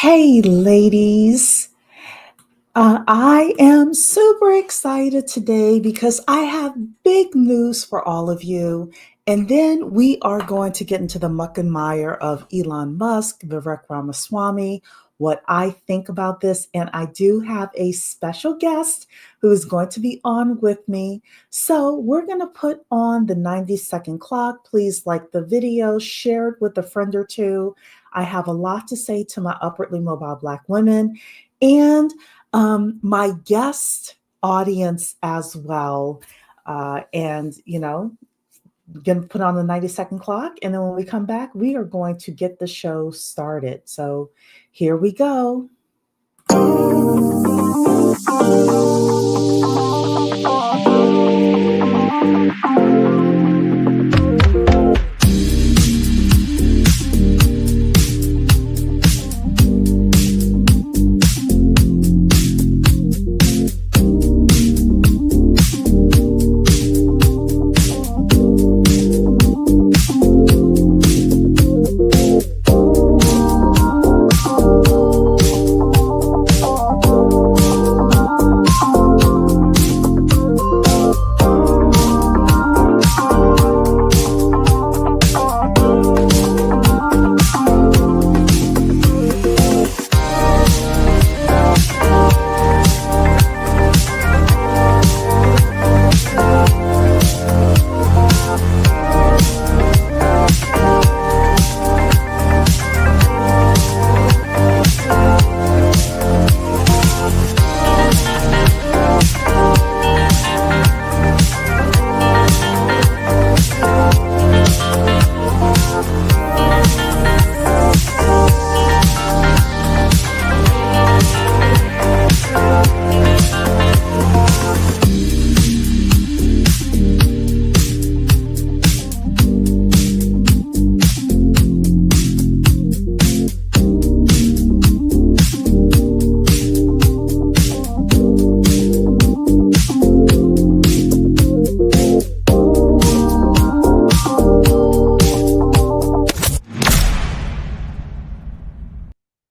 Hey, ladies. I am super excited today because I have big news for all of you. And then we are going to get into the muck and mire of Elon Musk, Vivek Ramaswamy, what I think about this. And I do have a special guest who is going to be on with me. So we're going to put on the 90-second clock. Please like the video, share it with a friend or two. I have a lot to say to my upwardly mobile Black women. And my guest audience as well. Going to put on the 90-second clock. And then when we come back, we are going to get the show started. So here we go.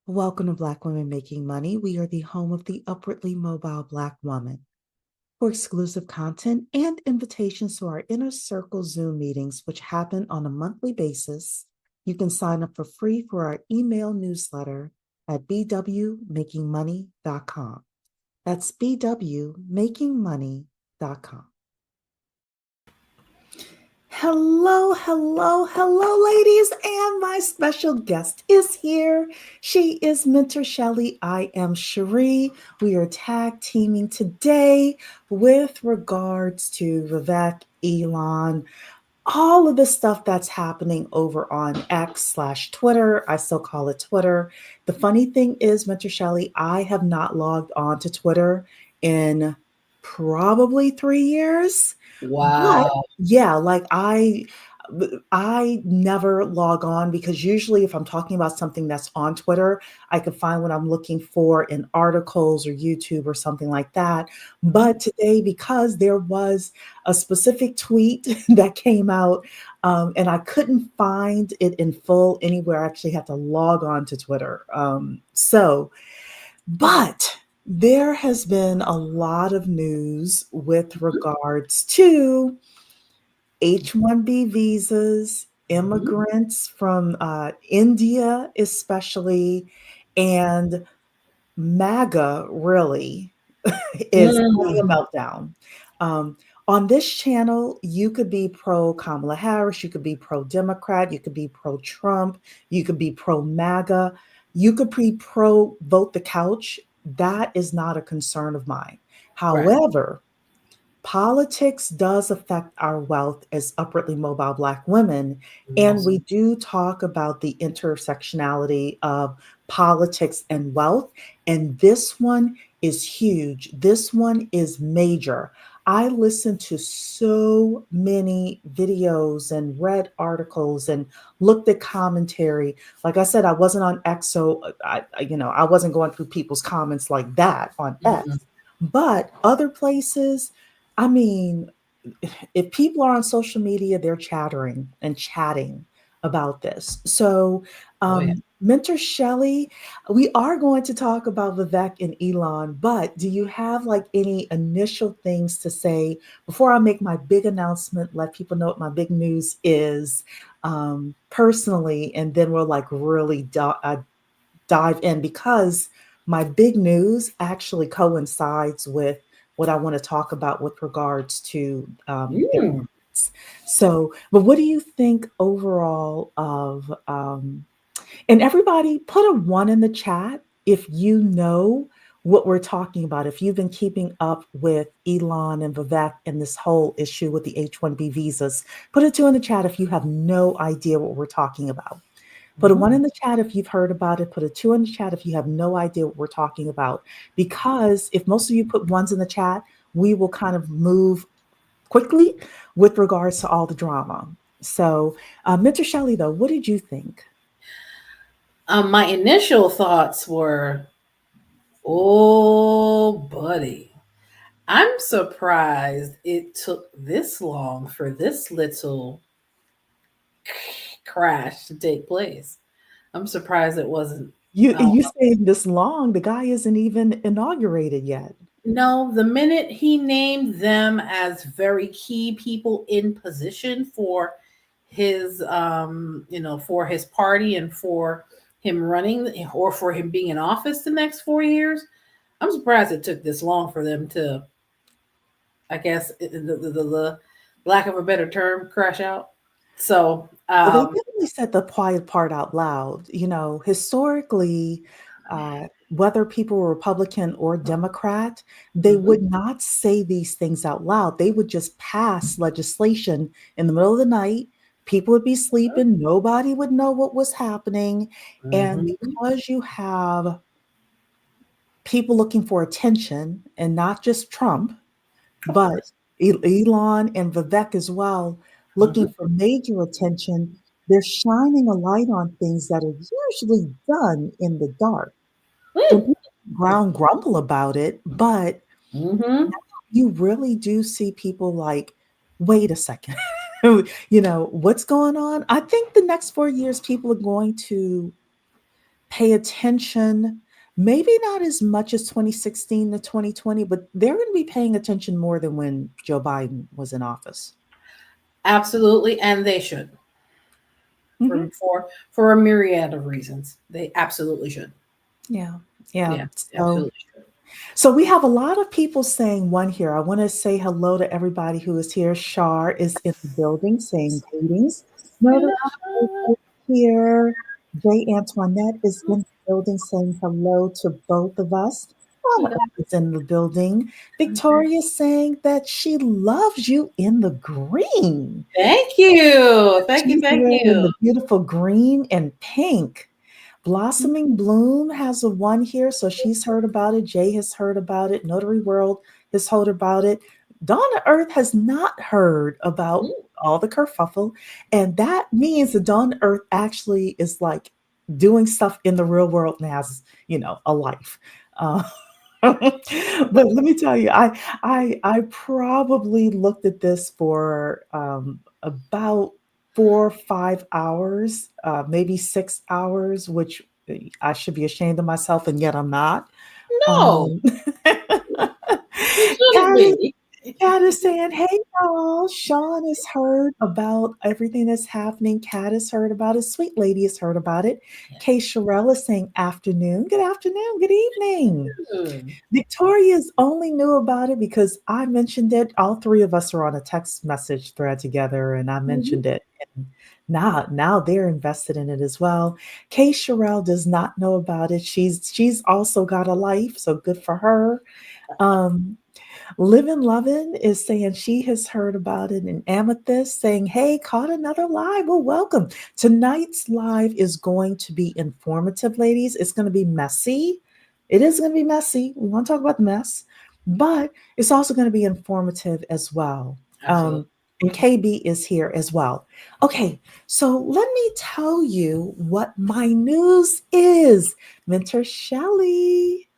Welcome to Black Women Making Money. We are the home of the upwardly mobile Black woman. For exclusive content and invitations to our Inner Circle Zoom meetings, which happen on a monthly basis, you can sign up for free for our email newsletter at bwmakingmoney.com. That's bwmakingmoney.com. Hello, ladies, and my special guest is here. She is Mentor Shelly. I am Cherie. We are tag teaming today with regards to Vivek, Elon, all of the stuff that's happening over on X/Twitter. I still call it Twitter. The funny thing is, Mentor Shelly, I have not logged on to Twitter in probably 3 years. Wow. But yeah, like I never log on because usually if I'm talking about something that's on Twitter, I can find what I'm looking for in articles or YouTube or something like that. But today, because there was a specific tweet that came out and I couldn't find it in full anywhere, I actually had to log on to Twitter. But there has been a lot of news with regards to H1B visas, immigrants from India especially, and MAGA really is having a meltdown. On this channel, you could be pro Kamala Harris, you could be pro Democrat, you could be pro Trump, you could be pro MAGA, you could be pro vote the couch. That is not a concern of mine. However, politics does affect our wealth as upwardly mobile Black women. And we do talk about the intersectionality of politics and wealth. And this one is huge. This one is major. I listened to so many videos and read articles and looked at commentary. Like I said, I wasn't on X, so I wasn't going through people's comments like that on X. But other places, I mean, if people are on social media, they're chattering and chatting about this. So Mentor Shelly, we are going to talk about Vivek and Elon, but do you have like any initial things to say before I make my big announcement, let people know what my big news is personally, and then we'll like really dive in because my big news actually coincides with what I want to talk about with regards to Mm. immigrants. So, but what do you think overall of and everybody put a one in the chat if you know what we're talking about. If you've been keeping up with Elon and Vivek and this whole issue with the H1B visas, put a two in the chat if you have no idea what we're talking about. Put a one Mhm. in the chat if you've heard about it. Put a two in the chat if you have no idea what we're talking about. Because if most of you put ones in the chat, we will kind of move quickly with regards to all the drama. So, Mentor Shelley, though, what did you think? My initial thoughts were, oh, buddy, I'm surprised it took this long for this little crash to take place. I'm surprised it wasn't. Uh, You saying this long, the guy isn't even inaugurated yet. no, the minute he named them as very key people in position for his, for his party and for him running or for him being in office the next 4 years, I'm surprised it took this long for them to, I guess, the lack of a better term, crash out. So, Well, they definitely said the quiet part out loud. You know, historically, whether people were Republican or Democrat, they mhm, would not say these things out loud. They would just pass legislation in the middle of the night. People would be sleeping. Nobody would know what was happening. And mhm, because you have people looking for attention and not just Trump, of but course. Elon and Vivek as well, looking Mhm. for major attention, they're shining a light on things that are usually done in the dark. And Mm. people ground grumble about it, but Mhm. you really do see people like, wait a second, what's going on? I think the next 4 years, people are going to pay attention, maybe not as much as 2016 to 2020, but they're going to be paying attention more than when Joe Biden was in office. Absolutely, and they should Hmm. for a myriad of reasons. They absolutely should. Yeah. Yeah. Yeah, So, absolutely should. so we have a lot of people saying one here. I want to say hello to everybody who is here. Shar is in the building saying greetings. Murder Hello, Sean. is here. Jay Antoinette is in the building saying hello to both of us. Mama Hello. Earth is in the building. Victoria saying that she loves you in the green. Thank you. Thank you. She's Thank wearing you. the beautiful green and pink. Blossoming Bloom has a one here, so she's heard about it. Jay has heard about it. Notary World has heard about it. Donna Earth has not heard about all the kerfuffle, and that means that Donna Earth actually is like doing stuff in the real world and has, a life. Uh, but let me tell you, I probably looked at this for about 4 or 5 hours, maybe 6 hours, which I should be ashamed of myself, and yet I'm not. No, Um, you shouldn't Kat be. Kat is saying, "Hey y'all, Sean has heard about everything that's happening. Kat has heard about it. Sweet Lady has heard about it. Kay Sherelle is saying afternoon. Good afternoon. Good evening. Good. Victoria's only knew about it because I mentioned it. All three of us are on a text message thread together, and I Mhm. mentioned it. And now they're invested in it as well. Kay Sherelle does not know about it. She's also got a life, so good for her. Um, Livin' Lovin' is saying she has heard about it, and Amethyst saying, "Hey, caught another live. Well, welcome. Tonight's live is going to be informative, ladies. It's going to be messy. It is going to be messy. We want to talk about the mess, but it's also going to be informative as well. Absolutely. And KB is here as well. Okay, so let me tell you what my news is, Mentor Shelley.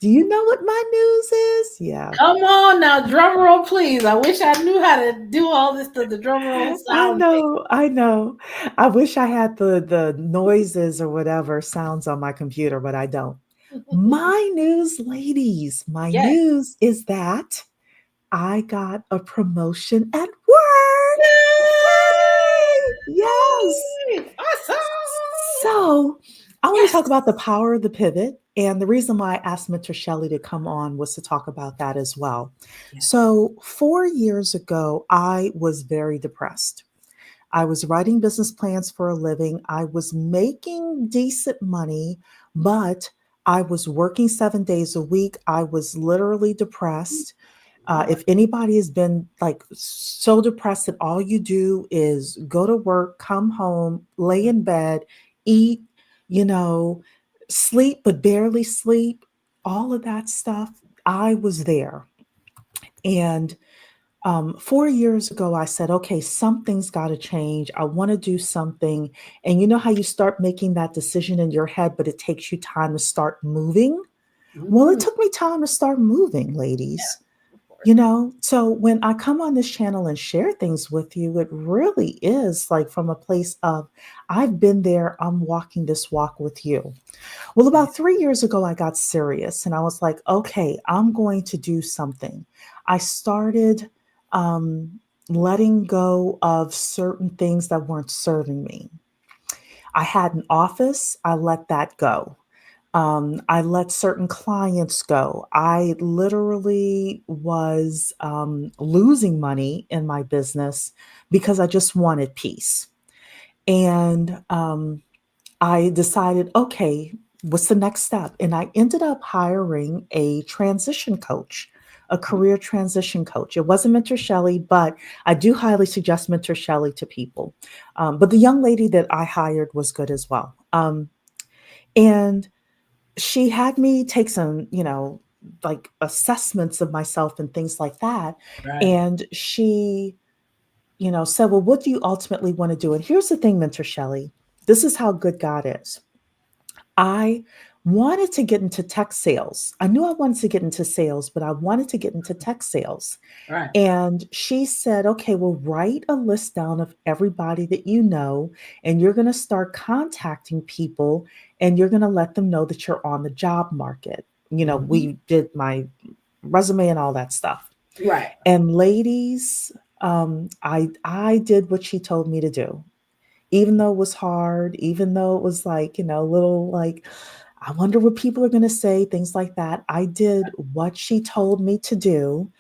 Do you know what my news is? Yeah. Come on now, drum roll, please. I wish I knew how to do all this to the drum roll I sound thing. know, I know. I wish I had the noises or whatever sounds on my computer, but I don't. My news, ladies, my Yes. news is that I got a promotion at work. Yay! Yes. Yay! Awesome. So I want to Yes. talk about the power of the pivot. And the reason why I asked Mentor Shelly to come on was to talk about that as well. Yes. So 4 years ago, I was very depressed. I was writing business plans for a living. I was making decent money, but I was working 7 days a week. I was literally depressed. Lord. If anybody has been like so depressed that all you do is go to work, come home, lay in bed, eat, you know, sleep, but barely sleep, all of that stuff, I was there. And 4 years ago, I said, okay, something's got to change. I want to do something. And you know how you start making that decision in your head, but it takes you time to start moving? Well, it Mm, took me time to start moving, ladies. of course. So when I come on this channel and share things with you, it really is like from a place of, I've been there, I'm walking this walk with you. Well, Yeah. about 3 years ago, I got serious and I was like, okay, I'm going to do something. I started um, letting go of certain things that weren't serving me. I had an office, I let that go. I let certain clients go. I literally was losing money in my business because I just wanted peace. And I decided, okay, what's the next step? And I ended up hiring a transition coach, a career transition coach. It wasn't Mentor Shelly, but I do highly suggest Mentor Shelly to people. But the young lady that I hired was good as well. And she had me take some, like assessments of myself and things like that. Right. And she, said, well, what do you ultimately want to do? And here's the thing, Mentor Shelly, this is how good God is. I wanted to get into tech sales. I knew I wanted to get into sales, but I wanted to get into tech sales. Right. And she said, okay, well, write a list down of everybody that you know, and you're going to start contacting people and you're going to let them know that you're on the job market. Mhm. We did my resume and all that stuff. Right. And ladies, I did what she told me to do, even though it was hard, even though it was like, a little like, I wonder what people are going to say, things like that. I did what she told me to do.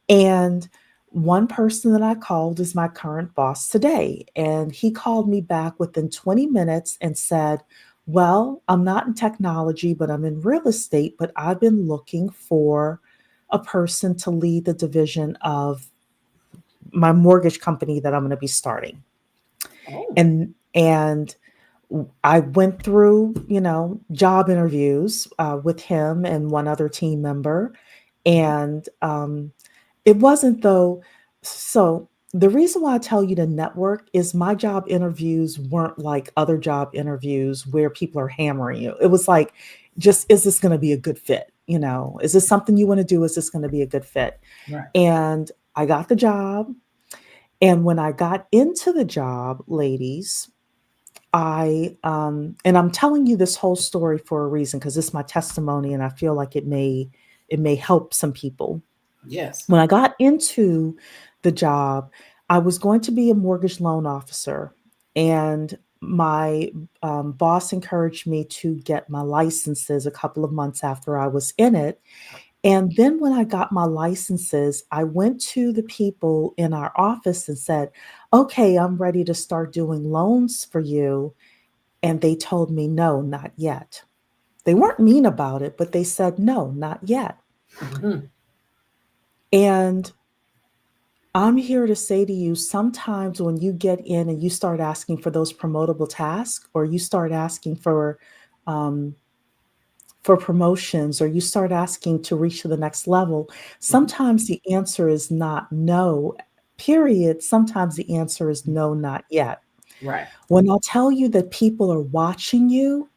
And one person that I called is my current boss today. And he called me back within 20 minutes and said, well, I'm not in technology, but I'm in real estate, but I've been looking for a person to lead the division of my mortgage company that I'm going to be starting. Oh. And I went through, job interviews with him and one other team member, Mhm. and it wasn't though. So the reason why I tell you to network is my job interviews weren't like other job interviews where people are hammering you. It was like, just is this going to be a good fit? Is this something you want to do? Is this going to be a good fit? Right. And I got the job. And when I got into the job, ladies, and I'm telling you this whole story for a reason because it's my testimony and I feel like it may help some people. Yes. When I got into the job, I was going to be a mortgage loan officer, and my boss encouraged me to get my licenses a couple of months after I was in it. And then when I got my licenses, I went to the people in our office and said, okay, I'm ready to start doing loans for you. And they told me, no, not yet. They weren't mean about it, but they said, no, not yet. Mhm. And I'm here to say to you, sometimes when you get in and you start asking for those promotable tasks, or you start asking um, for promotions, or you start asking to reach to the next level, Mhm. sometimes the answer is not no, period. Sometimes the answer is no, not yet. Right. When I tell you that people are watching you,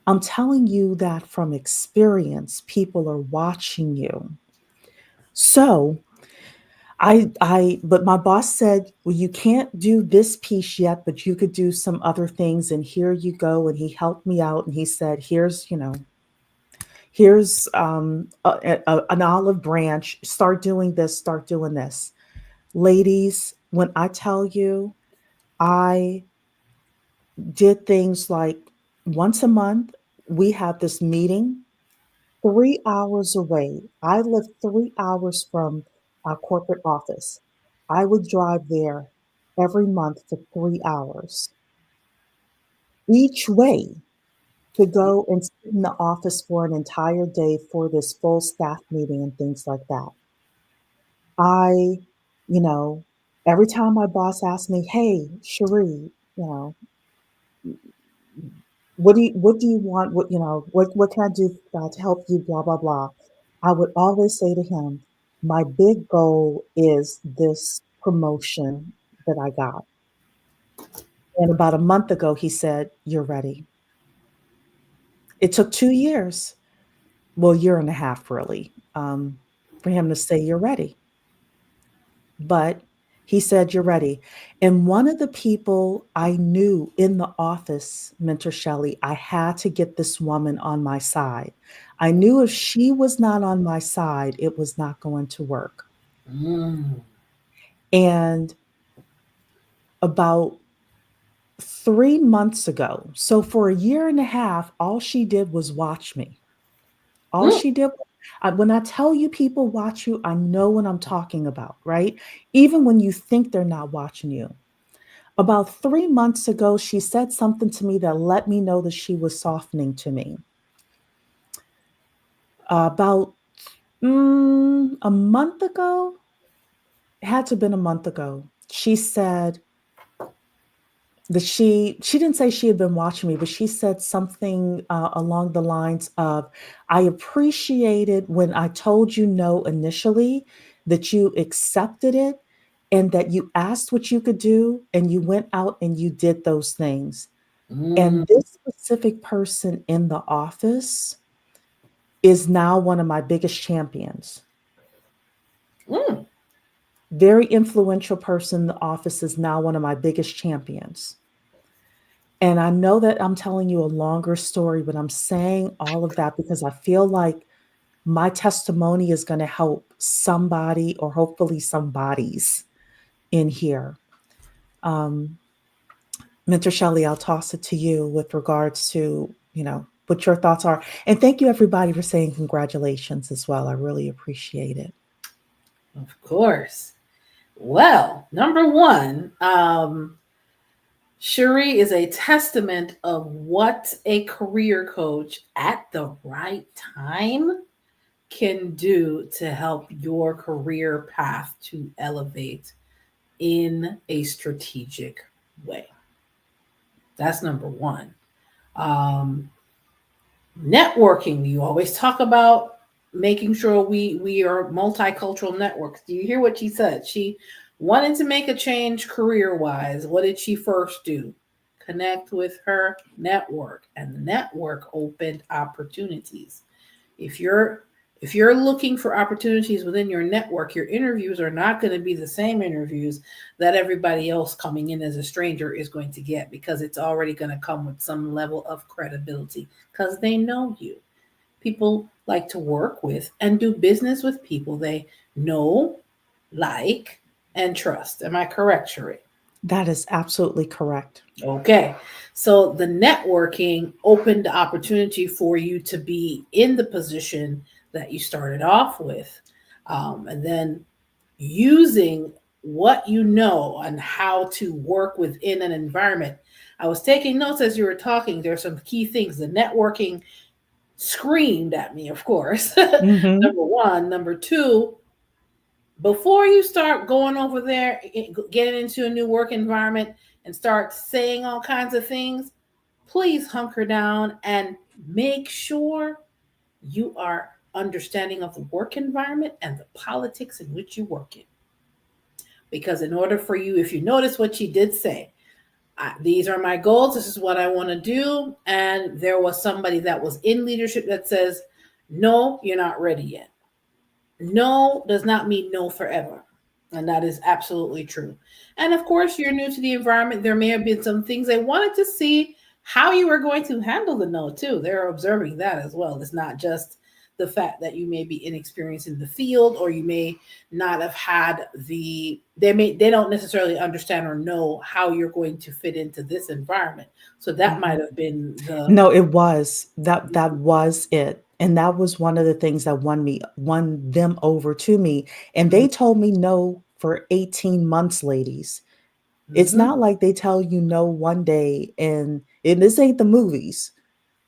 I'm telling you that from experience, people are watching you. So but my boss said, well, you can't do this piece yet, but you could do some other things. And here you go. And he helped me out. And he said, here's an olive branch. Start doing this, start doing this. Ladies, when I tell you, I did things like once a month, we have this meeting 3 hours away. I live 3 hours from our corporate office. I would drive there every month for 3 hours each way to go and sit in the office for an entire day for this full staff meeting and things like that. I, you know, every time my boss asked me, "Hey, Cherie, what do you want? What can I do to help you? Blah blah blah." I would always say to him, "My big goal is this promotion that I got." And about a month ago, he said, "You're ready." It took 2 years, well, year and a half, really, for him to say, "You're ready." But he said, "You're ready." And one of the people I knew in the office, Mentor Shelly, I had to get this woman on my side. I knew if she was not on my side, it was not going to work. Mm. And about 3 months ago, so for a year and a half, all she did was watch me. All Mm. she did, when I tell you people watch you, I know what I'm talking about, right? Even when you think they're not watching you. About 3 months ago, she said something to me that let me know that she was softening to me. About a month ago, it had to have been a month ago, she said that she didn't say she had been watching me, but she said something along the lines of, "I appreciated when I told you no initially, that you accepted it and that you asked what you could do and you went out and you did those things." Mm. And this specific person in the office is now one of my biggest champions. Mm. Very influential person in the office is now one of my biggest champions. And I know that I'm telling you a longer story, but I'm saying all of that because I feel like my testimony is going to help somebody or hopefully somebody's in here. Um, Mentor Shelley, I'll toss it to you with regards to, what your thoughts are. And thank you, everybody, for saying congratulations as well. I really appreciate it. Of course. Well, number one, Cherie is a testament of what a career coach at the right time can do to help your career path to elevate in a strategic way. That's number one. Um, Networking, you always talk about making sure we are multicultural networks. Do you hear what she said? She wanted to make a change career wise. What did she first do? Connect with her network, and the network opened opportunities. If you're looking for opportunities within your network, your interviews are not going to be the same interviews that everybody else coming in as a stranger is going to get, because it's already going to come with some level of credibility because they know you. People like to work with and do business with people they know, like, and trust. Am I correct, Sheree? That is absolutely correct. Okay. So the networking opened the opportunity for you to be in the position that you started off with. And then using what you know and how to work within an environment. I was taking notes as you were talking. There are some key things. The networking screamed at me, of course. Hmm. Number one. Number two, before you start going over there, getting into a new work environment and start saying all kinds of things, please hunker down and make sure you are understanding of the work environment and the politics in which you work in. Because in order for you, if you notice what she did say, These are my goals. This is what I want to do. And there was somebody that was in leadership that says, no, you're not ready yet. No does not mean no forever. And that is absolutely true. And of course, you're new to the environment. There may have been some things they wanted to see how you were going to handle the no, too. They're observing that as well. It's not just the fact that you may be inexperienced in the field, or you may not have had they don't necessarily understand or know how you're going to fit into this environment. So that might have been the No, it was that was it. And that was one of the things that won them over to me. And they told me no for 18 months, ladies. It's Mhm. not like they tell you no one day and this ain't the movies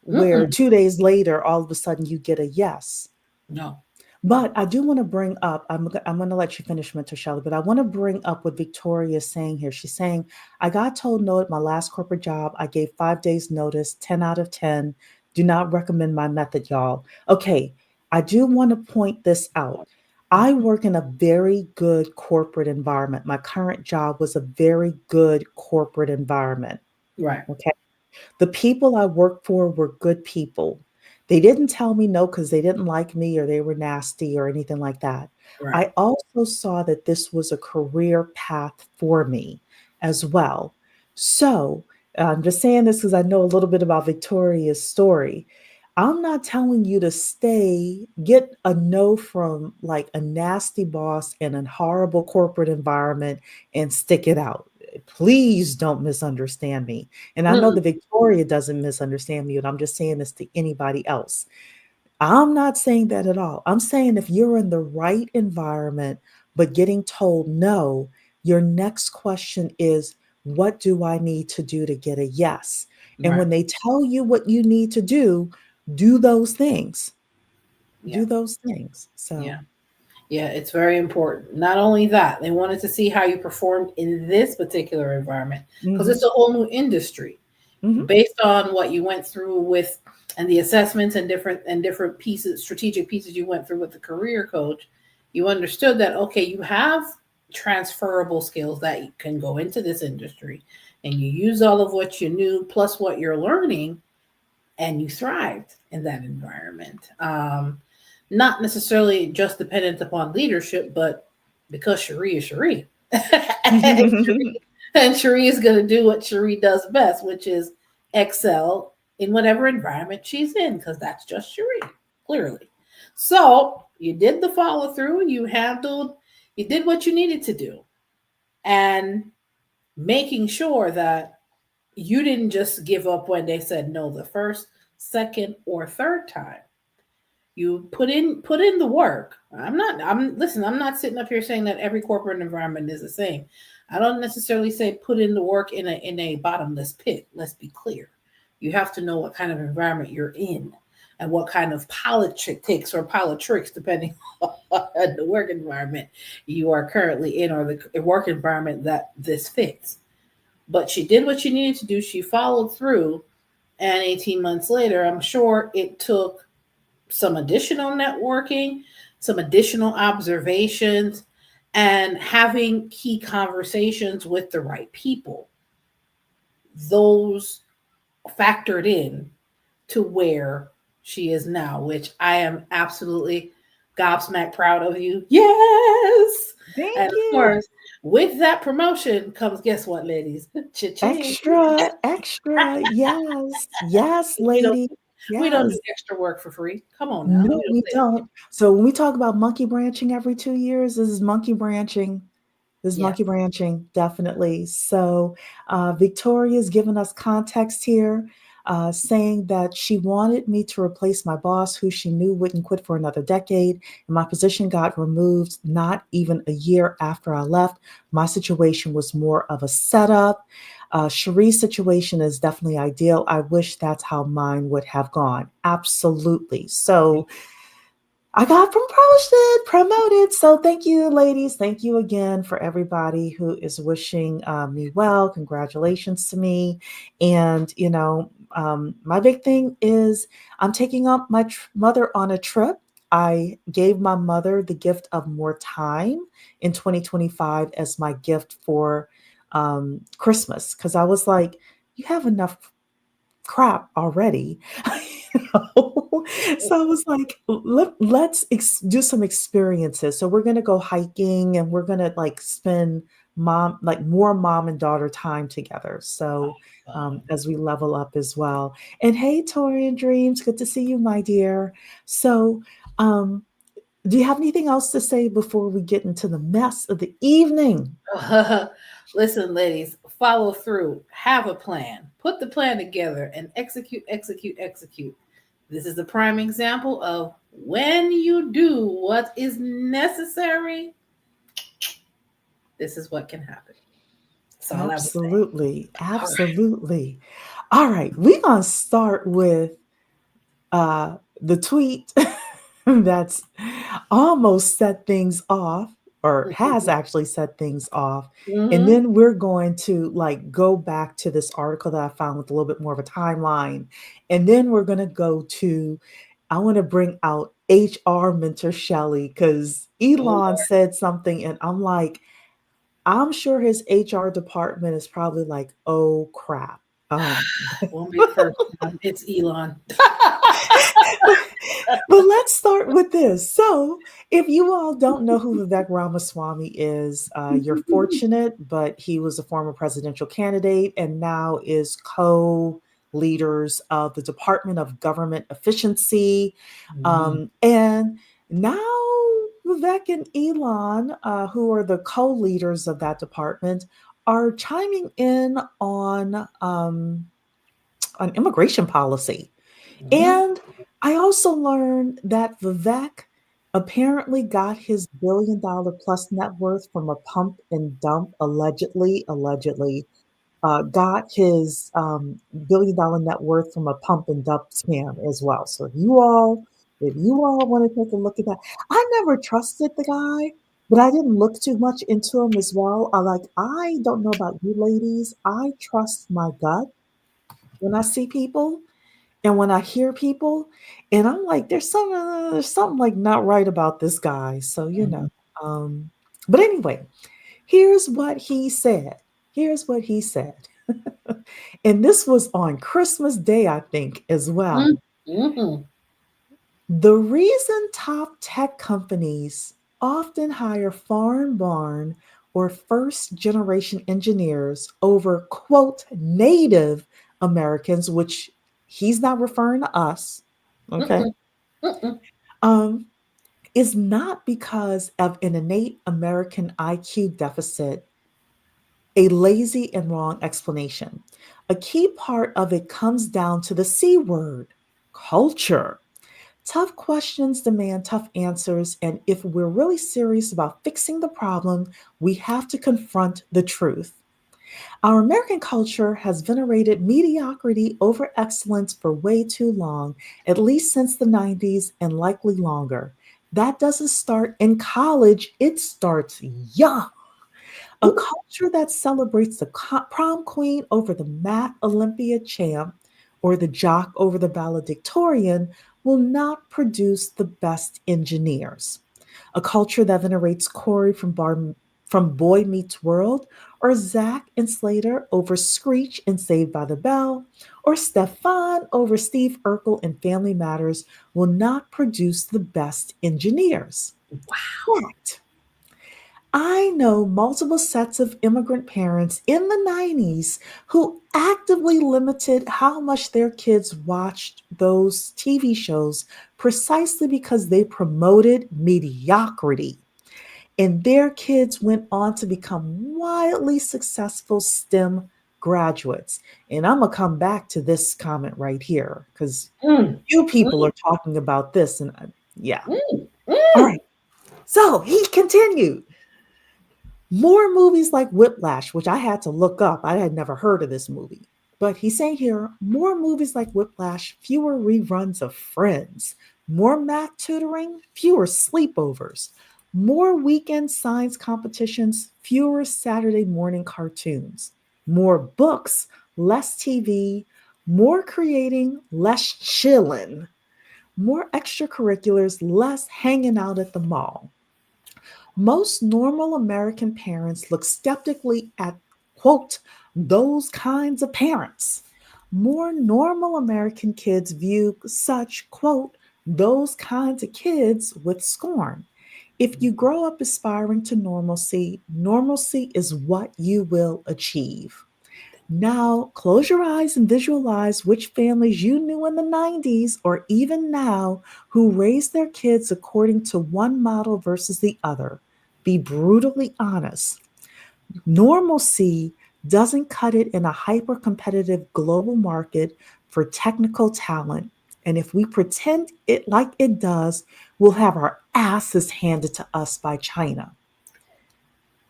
where Mm-mm. 2 days later, all of a sudden you get a yes. No. But I do want to bring up, I'm going to let you finish, Mentor Shelly, but I want to bring up what Victoria is saying here. She's saying, I got told no at my last corporate job. I gave 5 days notice, 10 out of 10. Do not recommend my method, y'all. Okay, I do want to point this out. I work in a very good corporate environment. My current job was a very good corporate environment. Right. Okay. The people I worked for were good people. They didn't tell me no because they didn't like me or they were nasty or anything like that. Right. I also saw that this was a career path for me as well. So I'm just saying this because I know a little bit about Victoria's story. I'm not telling you to get a no from like a nasty boss in a horrible corporate environment and stick it out. Please don't misunderstand me. And I know Mm-mm. that Victoria doesn't misunderstand me, and I'm just saying this to anybody else. I'm not saying that at all. I'm saying if you're in the right environment, but getting told no, your next question is, what do I need to do to get a yes? And Right. when they tell you what you need to do those things. Yeah. Do those things. Yeah. So, Yeah, it's very important. Not only that, they wanted to see how you performed in this particular environment because mhm, it's a whole new industry mhm, based on what you went through with and the assessments and different pieces, strategic pieces you went through with the career coach. You understood that okay, you have transferable skills that can go into this industry, and you use all of what you knew plus what you're learning, and you thrived in that environment. Not necessarily just dependent upon leadership, but because Cherie is Cherie. And Cherie is going to do what Cherie does best, which is excel in whatever environment she's in, because that's just Cherie, clearly. So you did the follow through, you did what you needed to do, and making sure that you didn't just give up when they said no the first, second, or third time. You put in the work. I'm not sitting up here saying that every corporate environment is the same. I don't necessarily say put in the work in a bottomless pit. Let's be clear. You have to know what kind of environment you're in and what kind of politics or politics, depending on the work environment you are currently in or the work environment that this fits. But she did what she needed to do. She followed through, and 18 months later, I'm sure it took some additional networking, some additional observations, and having key conversations with the right people. Those factored in to where she is now, which I am absolutely gobsmacked proud of you. Yes. And thank of you. course, with that promotion comes, guess what, ladies? Cha-ching. Extra, extra. Yes, yes, You know, lady. we don't Yes. do extra work for free. Come on now. No, We don't we play that game. don't. So when we talk about monkey branching every 2 years, this is monkey branching. This is Yes. monkey branching, definitely. So Victoria's given us context here, saying that she wanted me to replace my boss, who she knew wouldn't quit for another decade. And my position got removed not even a year after I left. My situation was more of a setup. Cherie's situation is definitely ideal. I wish that's how mine would have gone. Absolutely. So I got promoted. So thank you, ladies. Thank you again for everybody who is wishing me well. Congratulations to me. And, my big thing is I'm taking up my mother on a trip. I gave my mother the gift of more time in 2025 as my gift for Christmas because I was like, you have enough crap already. You know? So I was like, let's do some experiences. So we're going to go hiking and we're going to like spend more mom and daughter time together. So as we level up as well. And hey, Tori and Dreams, good to see you, my dear. So, do you have anything else to say before we get into the mess of the evening? Listen, ladies, follow through, have a plan, put the plan together, and execute, execute, execute. This is a prime example of when you do what is necessary, this is what can happen. That's all I would say. Absolutely. Absolutely. All right. We're going to start with the tweet that's almost set things off or has actually set things off. And Mhm. then we're going to like go back to this article that I found with a little bit more of a timeline. And then we're going to go to, I want to bring out HR mentor Shelly because Oh, Elon said something and I'm like, I'm sure his HR department is probably like, oh crap. won't be the first time. It's Elon. But let's start with this. So, if you all don't know who Vivek Ramaswamy is, you're fortunate, but he was a former presidential candidate and now is co-leaders of the Department of Government Efficiency. And now Vivek and Elon, who are the co-leaders of that department, are chiming in on immigration policy. Mhm. And I also learned that Vivek apparently got his $1 billion plus net worth from a pump and dump, allegedly, got his $1 billion net worth from a pump and dump scam as well. So if you all want to take a look at that, I never trusted the guy, but I didn't look too much into him as well. I don't know about you ladies. I trust my gut when I see people. And when I hear people, and I'm like, there's something like not right about this guy. So, um, but anyway, here's what he said. Here's what he said. And this was on Christmas Day, I think, as well. Mhm. The reason top tech companies often hire foreign born or first generation engineers over, quote, native Americans, which he's not referring to us, okay, Mm-mm. Mm-mm. um, is not because of an innate American IQ deficit, a lazy and wrong explanation. A key part of it comes down to the C word, culture. Tough questions demand tough answers, and if we're really serious about fixing the problem, we have to confront the truth. Our American culture has venerated mediocrity over excellence for way too long, at least since the 90s and likely longer. That doesn't start in college, it starts young. A culture that celebrates the prom queen over the math Olympia champ or the jock over the valedictorian will not produce the best engineers. A culture that venerates Corey from Boy Meets World or Zach and Slater over Screech and Saved by the Bell or Stefan over Steve Urkel in Family Matters will not produce the best engineers. But I know multiple sets of immigrant parents in the 90s who actively limited how much their kids watched those TV shows precisely because they promoted mediocrity. And their kids went on to become wildly successful STEM graduates. And I'm going to come back to this comment right here because Mm. you people Mm. are talking about this. And yeah. Mm. All Mm. right. So he continued. More movies like Whiplash, which I had to look up. I had never heard of this movie. But he's saying here more movies like Whiplash, fewer reruns of Friends, more math tutoring, fewer sleepovers, more weekend science competitions, fewer Saturday morning cartoons, more books, less TV, more creating, less chilling, more extracurriculars, less hanging out at the mall. Most normal American parents look skeptically at quote, those kinds of parents. More normal American kids view such, quote, those kinds of kids with scorn. If you grow up aspiring to normalcy, normalcy is what you will achieve. Now, close your eyes and visualize which families you knew in the 90s or even now who raised their kids according to one model versus the other. Be brutally honest. Normalcy doesn't cut it in a hyper competitive global market for technical talent. And if we pretend it like it does, we'll have our asses handed to us by China.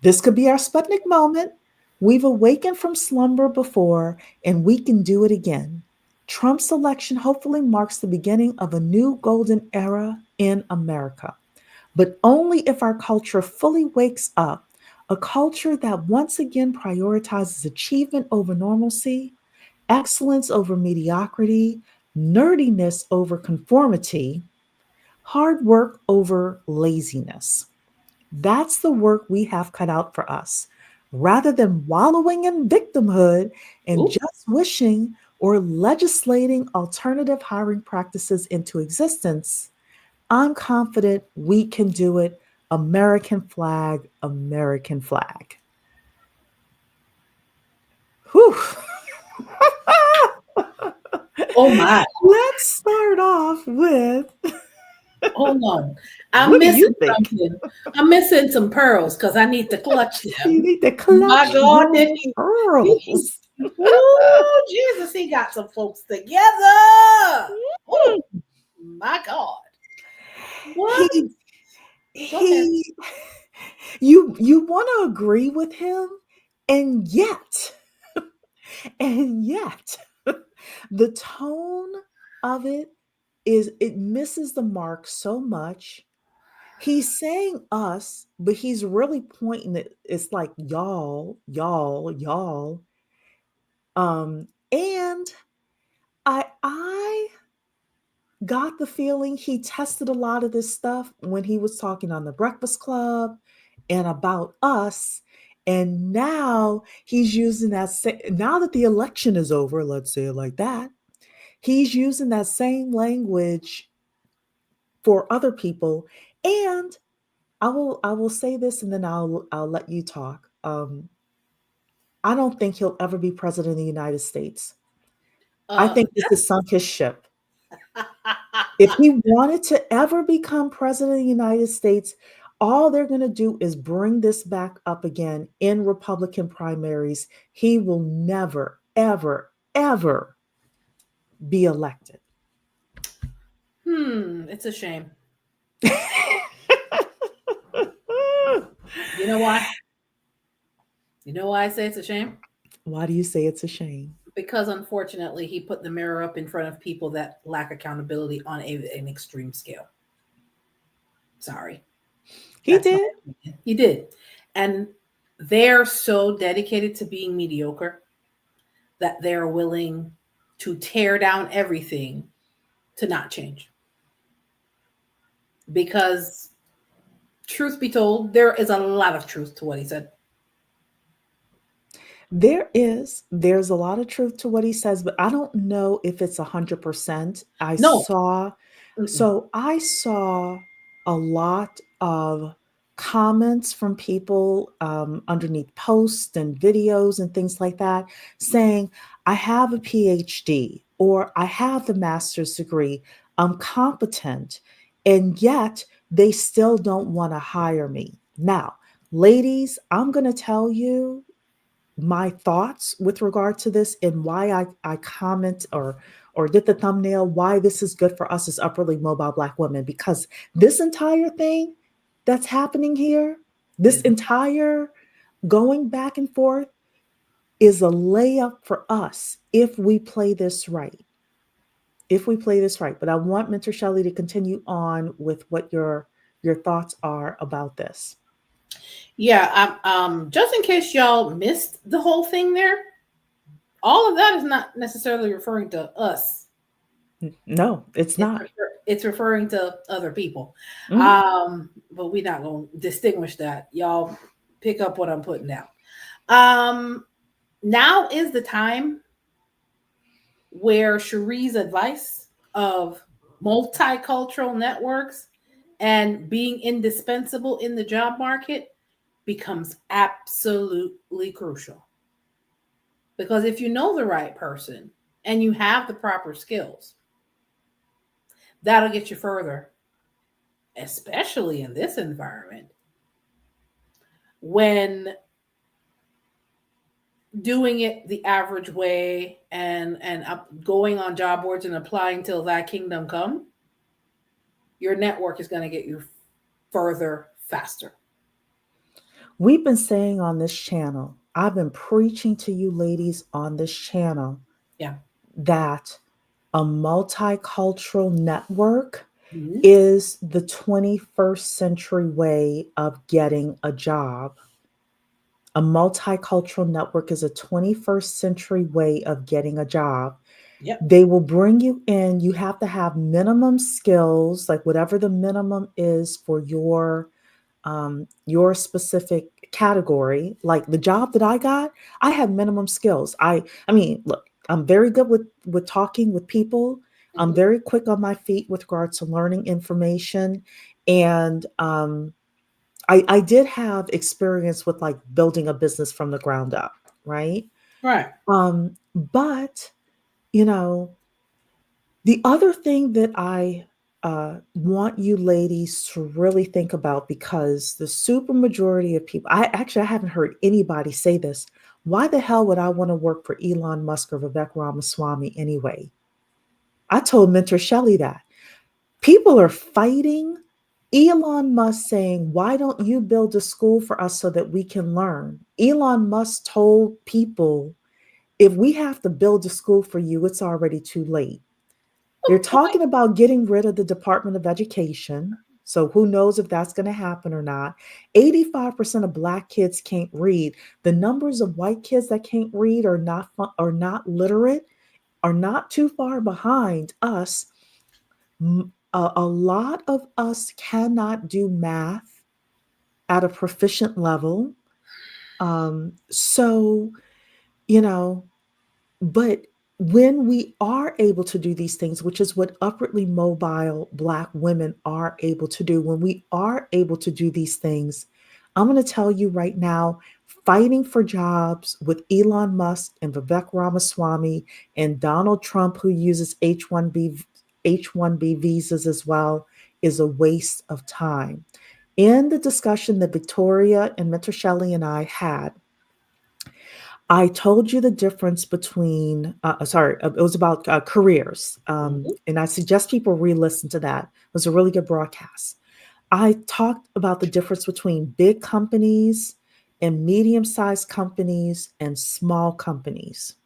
This could be our Sputnik moment. We've awakened from slumber before, and we can do it again. Trump's election hopefully marks the beginning of a new golden era in America, but only if our culture fully wakes up, a culture that once again prioritizes achievement over normalcy, excellence over mediocrity, nerdiness over conformity, hard work over laziness. That's the work we have cut out for us. Rather than wallowing in victimhood and Ooh. just wishing or legislating alternative hiring practices into existence, I'm confident we can do it. American flag, American flag. Whew. Oh my. Let's start off with Hold on. I'm what do you missing think? something. I'm missing some pearls because I need to clutch You them. need to My clutch God, did your he? pearls. Ooh, Jesus, he got some folks together. Oh, my God. What? he Go ahead. he you want to agree with him, and yet the tone of it misses the mark so much. He's saying us, but he's really pointing it. It's like y'all. And I got the feeling he tested a lot of this stuff when he was talking on the Breakfast Club and about us. And now he's using that now that the election is over, let's say it like that, he's using that same language for other people. And I will say this, and then I'll let you talk. I don't think he'll ever be president of the United States. I think this has sunk his ship. If he wanted to ever become president of the United States, all they're going to do is bring this back up again in Republican primaries. He will never, ever, ever be elected. It's a shame. You know why? You know why I say it's a shame? Why do you say it's a shame? Because unfortunately, he put the mirror up in front of people that lack accountability on an extreme scale. Sorry. He That's my did. opinion. He did. And they're so dedicated to being mediocre that they're willing to tear down everything to not change. Because, truth be told, there is a lot of truth to what he said. There's a lot of truth to what he says, but I don't know if it's 100%. No. I saw a lot of comments from people underneath posts and videos and things like that saying, I have a PhD or I have the master's degree, I'm competent, and yet they still don't want to hire me. Now, ladies, I'm going to tell you my thoughts with regard to this and why I comment or did the thumbnail, why this is good for us as upwardly mobile Black women, because this entire thing that's happening here, this entire going back and forth is a layup for us if we play this right. If we play this right. But I want Mentor Shelly to continue on with what your thoughts are about this. Yeah, just in case y'all missed the whole thing there, all of that is not necessarily referring to us. No, it's not. It's referring to other people. Mm-hmm. But we're not going to distinguish that. Y'all pick up what I'm putting down. Now is the time where Cherie's advice of multicultural networks and being indispensable in the job market becomes absolutely crucial. Because if you know the right person and you have the proper skills, that'll get you further, especially in this environment when doing it the average way and going on job boards and applying till that kingdom come. Your network is going to get you further faster. We've been saying on this channel, I've been preaching to you ladies on this channel, Yeah. that a multicultural network Mhm. is the 21st century way of getting a job. A multicultural network is a 21st century way of getting a job. Yep. They will bring you in. You have to have minimum skills, like whatever the minimum is for your specific category. Like the job that I got, I had minimum skills. I mean, look, I'm very good with talking with people. I'm Mhm. very quick on my feet with regards to learning information, and I did have experience with like building a business from the ground up, right? Right. But you know, the other thing that I want you ladies to really think about, because the super majority of people, I haven't heard anybody say this. Why the hell would I want to work for Elon Musk or Vivek Ramaswamy anyway? I told Mentor Shelly that. People are fighting Elon Musk, saying, why don't you build a school for us so that we can learn? Elon Musk told people, if we have to build a school for you, it's already too late. They're talking about getting rid of the Department of Education. So who knows if that's going to happen or not. 85% of Black kids can't read. The numbers of white kids that can't read or not literate are not too far behind us. A lot of us cannot do math at a proficient level. So, you know, but when we are able to do these things, which is what upwardly mobile Black women are able to do, when we are able to do these things, I'm going to tell you right now, fighting for jobs with Elon Musk and Vivek Ramaswamy and Donald Trump, who uses H1B visas as well, is a waste of time. In the discussion that Victoria and Mentor Shelly and I had, I told you the difference between, it was about careers. Mhm. And I suggest people re listen to that. It was a really good broadcast. I talked about the difference between big companies and medium sized companies and small companies.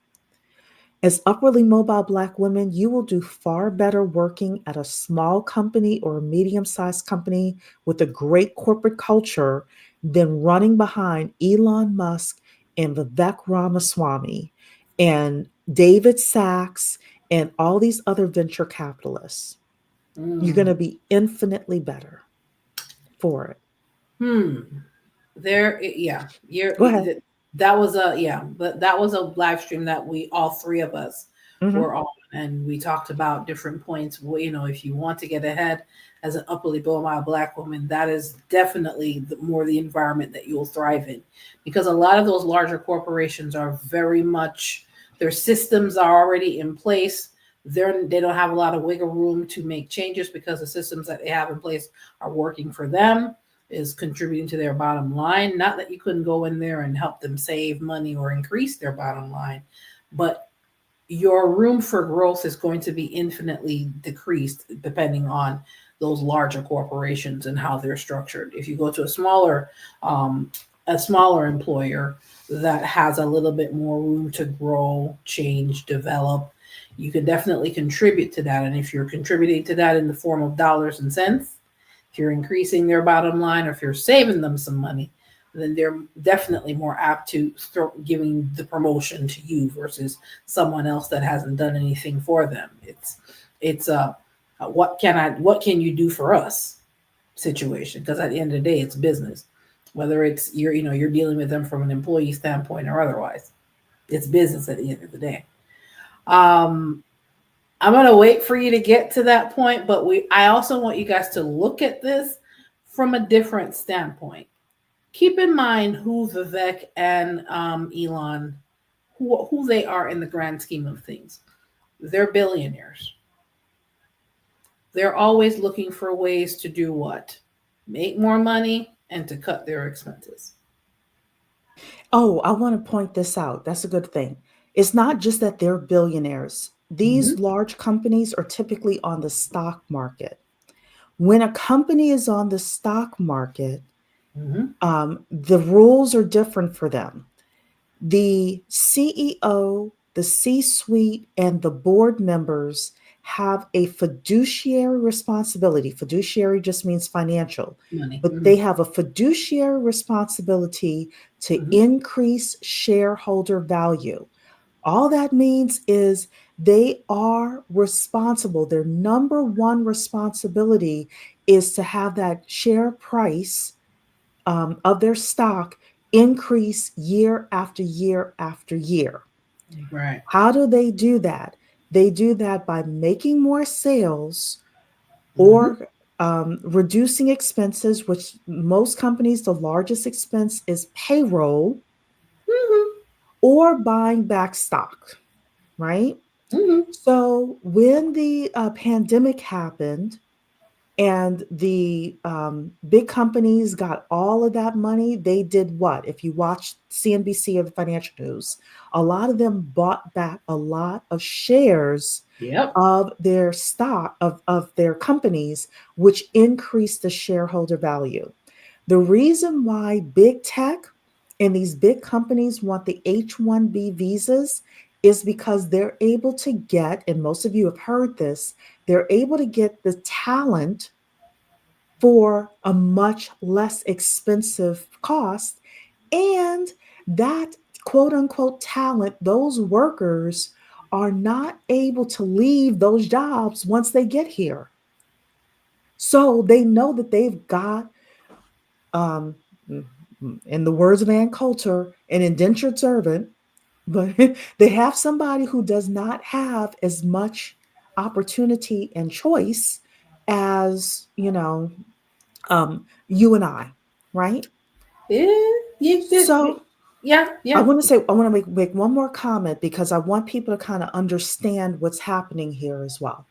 As upwardly mobile Black women, you will do far better working at a small company or a medium sized company with a great corporate culture than running behind Elon Musk and Vivek Ramaswamy and David Sachs and all these other venture capitalists. You're going Mm. to be infinitely better for it. Hmm. Yeah. Go ahead. That was a yeah, but that was a live stream that we all three of us Hmm. were on, and we talked about different points. Well, if you want to get ahead as an upperly mobile Black woman, that is definitely more the environment that you'll thrive in, because a lot of those larger corporations are very much, their systems are already in place. They don't have a lot of wiggle room to make changes because the systems that they have in place are working for them, is contributing to their bottom line. Not that you couldn't go in there and help them save money or increase their bottom line, but your room for growth is going to be infinitely decreased depending on those larger corporations and how they're structured. If you go to a smaller employer that has a little bit more room to grow, change, develop, you can definitely contribute to that. And if you're contributing to that in the form of dollars and cents, if you're increasing their bottom line or if you're saving them some money, then they're definitely more apt to start giving the promotion to you versus someone else that hasn't done anything for them. It's what can you do for us situation, because at the end of the day it's business, whether it's you're dealing with them from an employee standpoint or otherwise. It's business at the end of the day. Um, I'm gonna wait for you to get to that point, but I also want you guys to look at this from a different standpoint. Keep in mind who Vivek and Elon, who they are in the grand scheme of things. They're billionaires. They're always looking for ways to do what? Make more money and to cut their expenses. Oh, I want to point this out. That's a good thing. It's not just that they're billionaires. Mm-hmm. These large companies are typically on the stock market. When a company is on the stock market, Mm-hmm. the rules are different for them. The CEO, the C suite, and the board members have a fiduciary responsibility. Fiduciary just means financial, Money. but Mm-hmm. they have a fiduciary responsibility to Mm-hmm. increase shareholder value. All that means is they are responsible. Their number one responsibility is to have that share price of their stock increase year after year after year. Right. How do they do that? They do that by making more sales Mm-hmm. or reducing expenses, which most companies, the largest expense is payroll, Mm-hmm. or buying back stock, right? Mm-hmm. So when the pandemic happened, and the big companies got all of that money, they did what? If you watch CNBC or the financial news, a lot of them bought back a lot of shares Yep. of their stock, of their companies, which increased the shareholder value. The reason why big tech and these big companies want the H1B visas is because they're able to get, and most of you have heard this, they're able to get the talent for a much less expensive cost. And that quote unquote talent, those workers are not able to leave those jobs once they get here. So they know that they've got, um, in the words of Ann Coulter, an indentured servant, but they have somebody who does not have as much opportunity and choice as, you and I, right? Yeah. You did. So Yeah. I Yeah. want to say, I want to make one more comment because I want people to kind of understand what's happening here as well.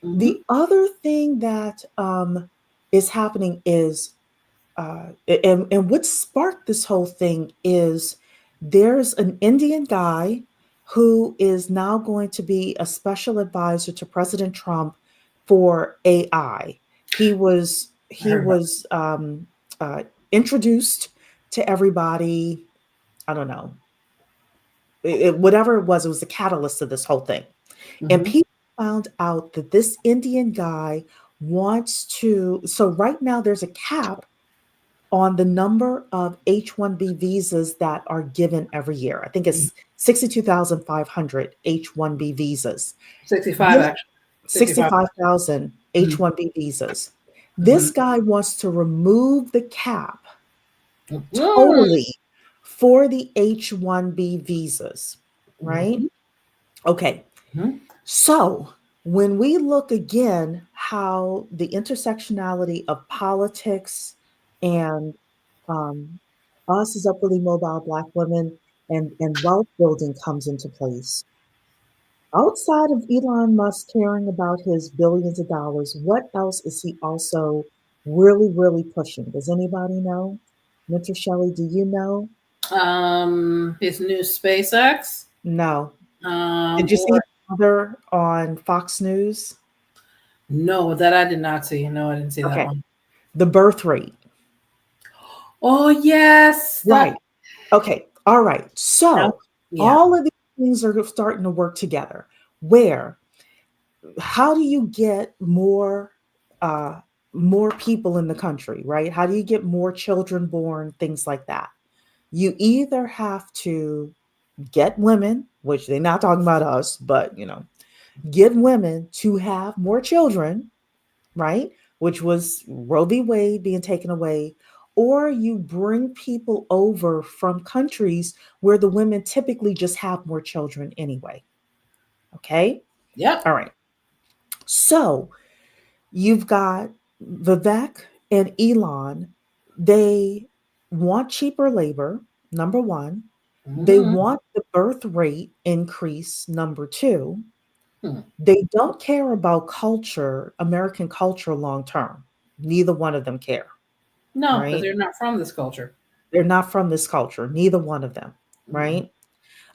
Mm-hmm. The other thing that is happening is, and what sparked this whole thing is there's an Indian guy who is now going to be a special advisor to President Trump for AI. I He heard about. was introduced to everybody. I don't know, whatever it was the catalyst of this whole thing. And Mm-hmm. people found out that this Indian guy wants to. So right now there's a cap on the number of H1B visas that are given every year. I think it's 62,500 H1B visas. 65 This actually. 65. 65,000 Mm-hmm. H1B visas. Mm-hmm. This guy wants to remove the cap Mm-hmm. totally for the H1B visas, right? Mm-hmm. Okay. So when we look again how the intersectionality of politics and um, us as upwardly mobile Black women and wealth building comes into place. Outside of Elon Musk caring about his billions of dollars, what else is he also really, really pushing? Does anybody know? Mr. Shelley, do you know? His new SpaceX. No. Did you see Or his mother on Fox News? no, that I did not see. No, I didn't see that Okay. one. The birth rate. Oh yes, that. Right. Okay. All right. that So yeah. all of these things are starting to work together. Where, how do you get uh more people in the country, right? How do you get more children born, things like that? You either have to get women, which they're not talking about us, but get women to have more children, right? Which was Roe v. Wade being taken away, or you bring people over from countries where the women typically just have more children anyway. Okay. Yep. All right. So you've got Vivek and Elon. They want cheaper labor, number one. They Mhm. want the birth rate increase, number two. Hmm. They don't care about culture, American culture long term. Neither one of them care, No, because right? they're not from this culture. They're not from this culture, neither one of them, Mm-mm. right?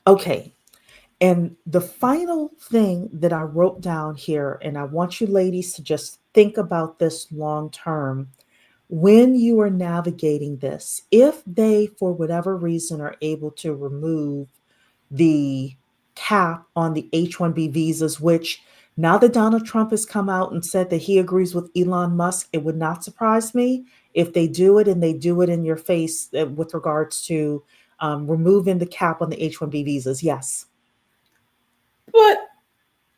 Okay. And the final thing that I wrote down here, and I want you ladies to just think about this long term when you are navigating this. If they, for whatever reason, are able to remove the cap on the H1B visas, which now that Donald Trump has come out and said that he agrees with Elon Musk, it would not surprise me if they do it and they do it in your face with regards to removing the cap on the H1B visas. Yes. But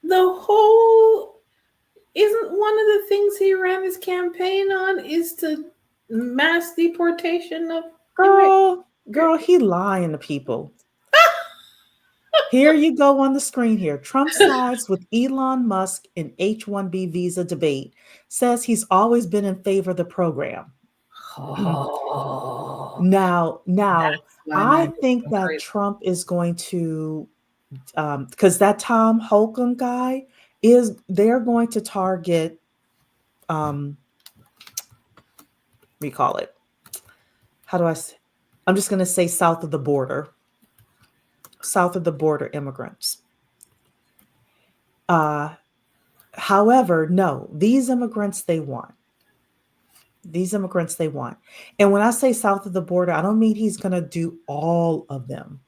the whole isn't one of the things he ran his campaign on is to mass deportation of immigrants. Girl, he lying to people. Here you go on the screen here. Trump sides with Elon Musk in H1B visa debate, says he's always been in favor of the program. Oh, Now, that's why my I mind is think going that crazy. Trump is going to, because that Tom Holcomb guy they're going to target, we call it, how do I say, I'm just going to say south of the border immigrants. Uh, However, no, these immigrants they want. And when I say south of the border, I don't mean he's going to do all of them.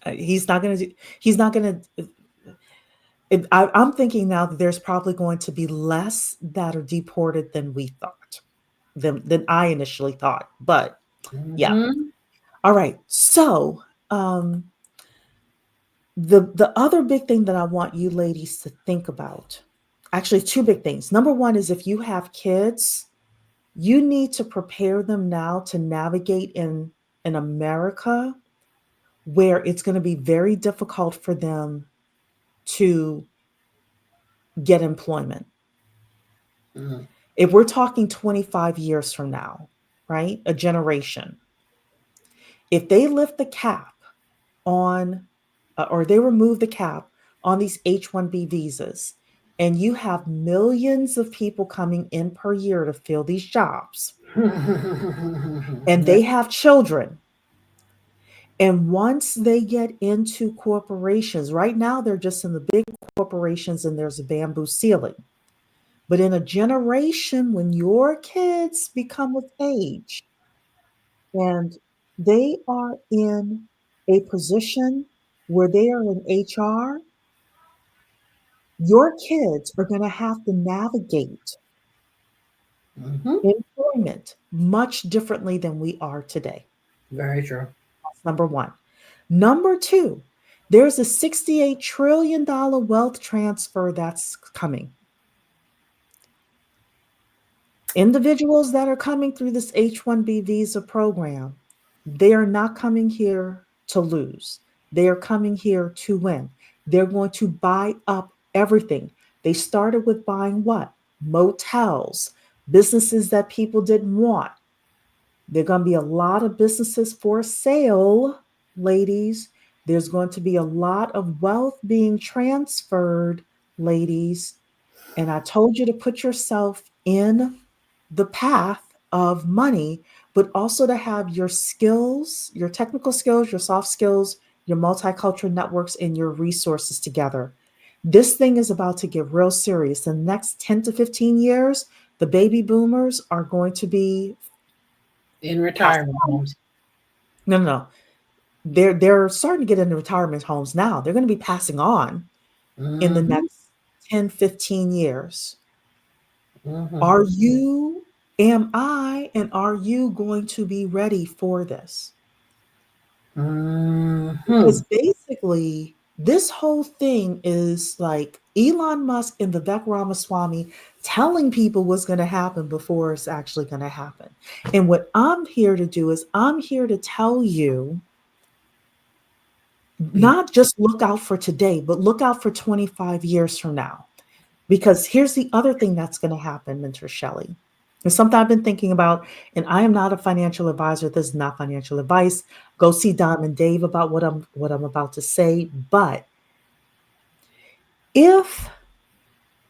He's not going to do, he's not going to, I'm thinking now that there's probably going to be less that are deported than we thought, than I initially thought. But yeah. Hmm. All right. So, um, the other big thing that I want you ladies to think about, actually, two big things. Number one is if you have kids, you need to prepare them now to navigate in America where it's going to be very difficult for them to get employment. Hmm. If we're talking 25 years from now, right? A generation. If they lift the cap on or they remove the cap on these H1B visas and you have millions of people coming in per year to fill these jobs and Yeah. they have children. And once they get into corporations, right now they're just in the big corporations and there's a bamboo ceiling. But in a generation, when your kids become of age and they are in a position where they are in HR, your kids are going to have to navigate Hmm. employment much differently than we are today. Very true. That's number one. Number two, there's a $68 trillion wealth transfer that's coming. Individuals that are coming through this H1B visa program, they are not coming here to lose. They are coming here to win. They're going to buy up everything. They started with buying what? Motels, businesses that people didn't want. There are going to be a lot of businesses for sale, ladies. There's going to be a lot of wealth being transferred, ladies. And I told you to put yourself in the path of money, but also to have your skills, your technical skills, your soft skills, your multicultural networks, and your resources together. This thing is about to get real serious. In the next 10 to 15 years, the baby boomers are going to be In passing retirement on. homes. No, no, no. They're starting to get into retirement homes now. They're going to be passing on in the Hmm. next 10, 15 years. Hmm. Are you, am I, and are you going to be ready for this? Hmm. Because basically, This whole thing is like Elon Musk and Vivek Ramaswamy telling people what's going to happen before it's actually going to happen. And what I'm here to do is I'm here to tell you not just look out for today, but look out for 25 years from now. Because here's the other thing that's going to happen, Mentor Shelly. It's something I've been thinking about, and I am not a financial advisor. This is not financial advice. Go see Diamond Dave about what I'm about to say. But if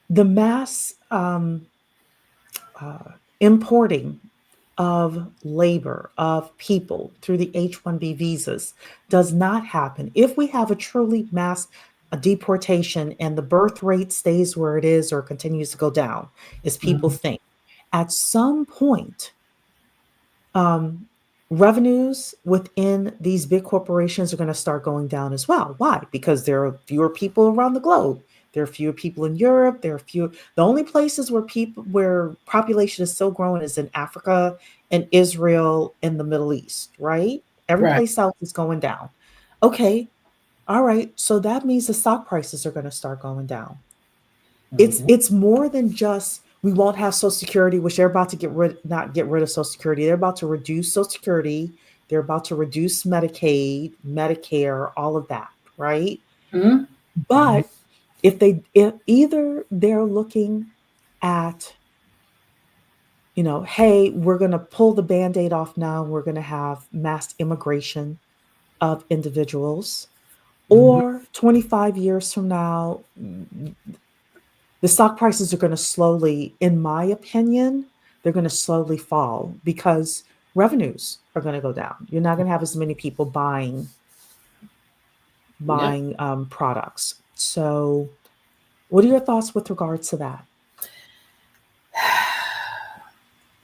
the mass importing of labor, of people through the H1B visas does not happen, if we have a truly mass deportation and the birth rate stays where it is or continues to go down, as people think, at some point, revenues within these big corporations are going to start going down as well. Why? Because there are fewer people around the globe. There are fewer people in Europe. There are few. The only places where population is still growing is in Africa and Israel and the Middle East, right? Every Right. place else is going down. Okay, all right. So that means the stock prices are going to start going down. It's more than just we won't have Social Security, which they're about to not get rid of Social Security. They're about to reduce Social Security. They're about to reduce Medicaid, Medicare, all of that, right? Mhm. But if either they're looking at, hey, we're going to pull the Band-Aid off now. We're going to have mass immigration of individuals, Mhm. or 25 years from now, the stock prices are going to slowly, in my opinion, they're going to slowly fall because revenues are going to go down. You're not going to have as many people buying Yep. products. So, what are your thoughts with regards to that?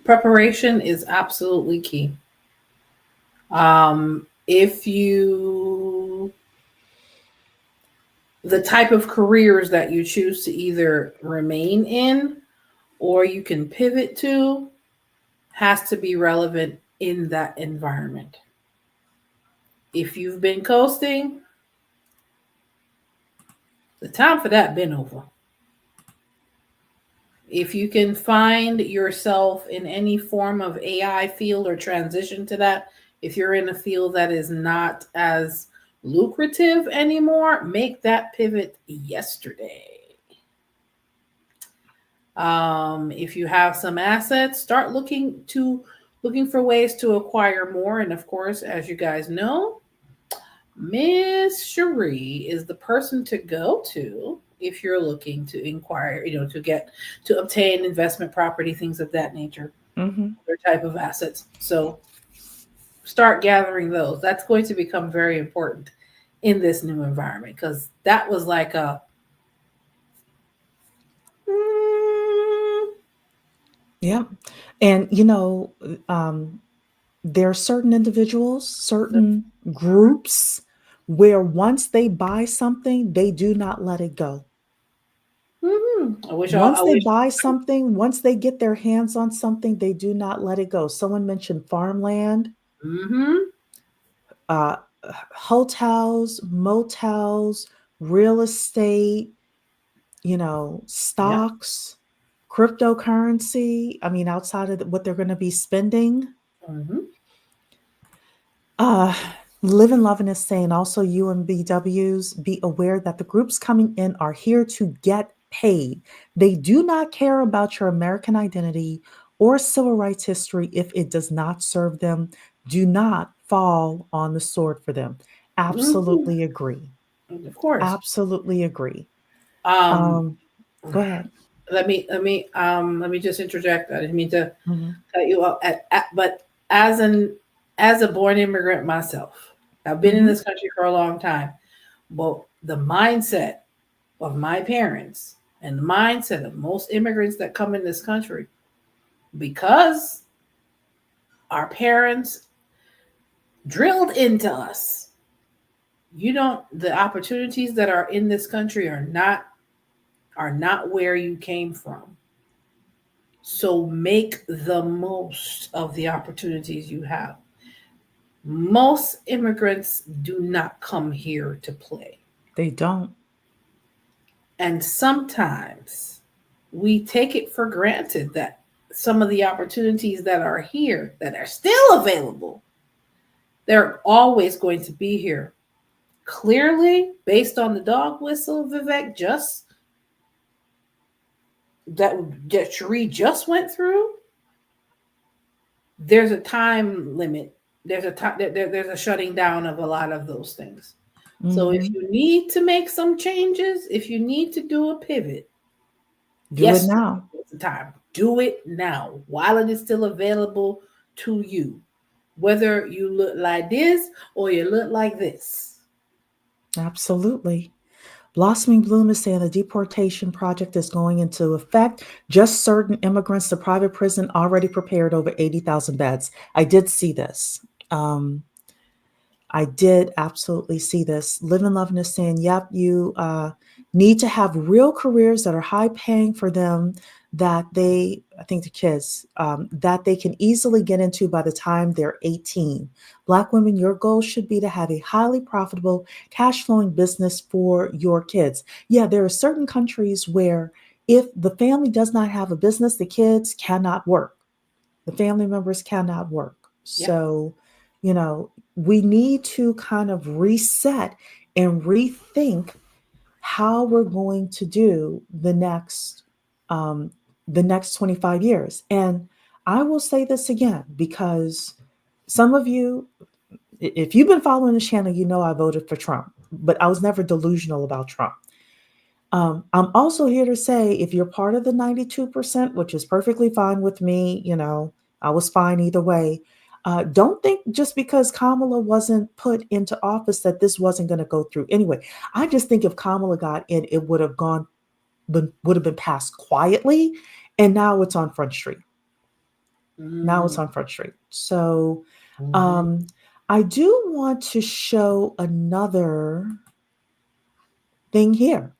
Preparation is absolutely key. If you, the type of careers that you choose to either remain in or you can pivot to has to be relevant in that environment. If you've been coasting, the time for that been over. If you can find yourself in any form of AI field or transition to that, if you're in a field that is not as lucrative anymore, make that pivot yesterday. If you have some assets, start looking for ways to acquire more. And of course, as you guys know, Miss Cherie is the person to go to if you're looking to inquire, to obtain investment property, things of that nature, Mm-hmm. other type of assets. So start gathering those. That's going to become very important in this new environment because that was like a Yeah. And, there are certain individuals, certain groups where once they buy something, they do not let it go. I wish I Once they wish buy something, once they get their hands on something, they do not let it go. Someone mentioned farmland, mm-hmm. uh, hotels, motels, real estate, Yep. stocks, cryptocurrency. I mean, outside of what they're going to be spending. Mm-hmm. Uh, Live and Lovin is saying also UMBWs, be aware that the groups coming in are here to get paid. They do not care about your American identity or civil rights history if it does not serve them. Do not fall on the sword for them. Mm-hmm. Absolutely agree. Of course. Absolutely agree. Um, Um, Go ahead. let me just interject. I didn't mean to Mhm, cut you off. But as a born immigrant myself, I've been in mhm, this country for a long time. But the mindset of my parents and the mindset of most immigrants that come in this country, because our parents drilled into us, the opportunities that are in this country are not where you came from. So make the most of the opportunities you have. Most immigrants do not come here to play. They don't. And sometimes we take it for granted that some of the opportunities that are here, that are still available, they're always going to be here. Clearly, based on the dog whistle, Vivek, just that Cherie just went through, there's a time limit. There's a time. There's a shutting down of a lot of those things. So if Mhm. you need to make some changes, if you need to do a pivot, Do it yes, now. it's the time. Do it now while it is still available to you. Whether you look like this or you look like this. Absolutely. Blossoming Bloom is saying the Deportation Project is going into effect. Just certain immigrants to private prison already prepared over 80,000 beds. I did see this. I did absolutely see this. Live and Love is saying, yep, you need to have real careers that are high paying for them, that they, I think the kids, that they can easily get into by the time they're 18. Black women, your goal should be to have a highly profitable, cash flowing business for your kids. Yeah, there are certain countries where if the family does not have a business, the kids cannot work. The family members cannot work. Yep. So, we need to kind of reset and rethink how we're going to do um, the next 25 years. And I will say this again, because some of you, if you've been following the channel, you know I voted for Trump, but I was never delusional about Trump. I'm also here to say, if you're part of the 92%, which is perfectly fine with me, I was fine either way. Don't think just because Kamala wasn't put into office that this wasn't going to go through anyway. I just think if Kamala got in, it would have been passed quietly, and now it's on Front Street. Now it's on Front Street. So I do want to show another thing here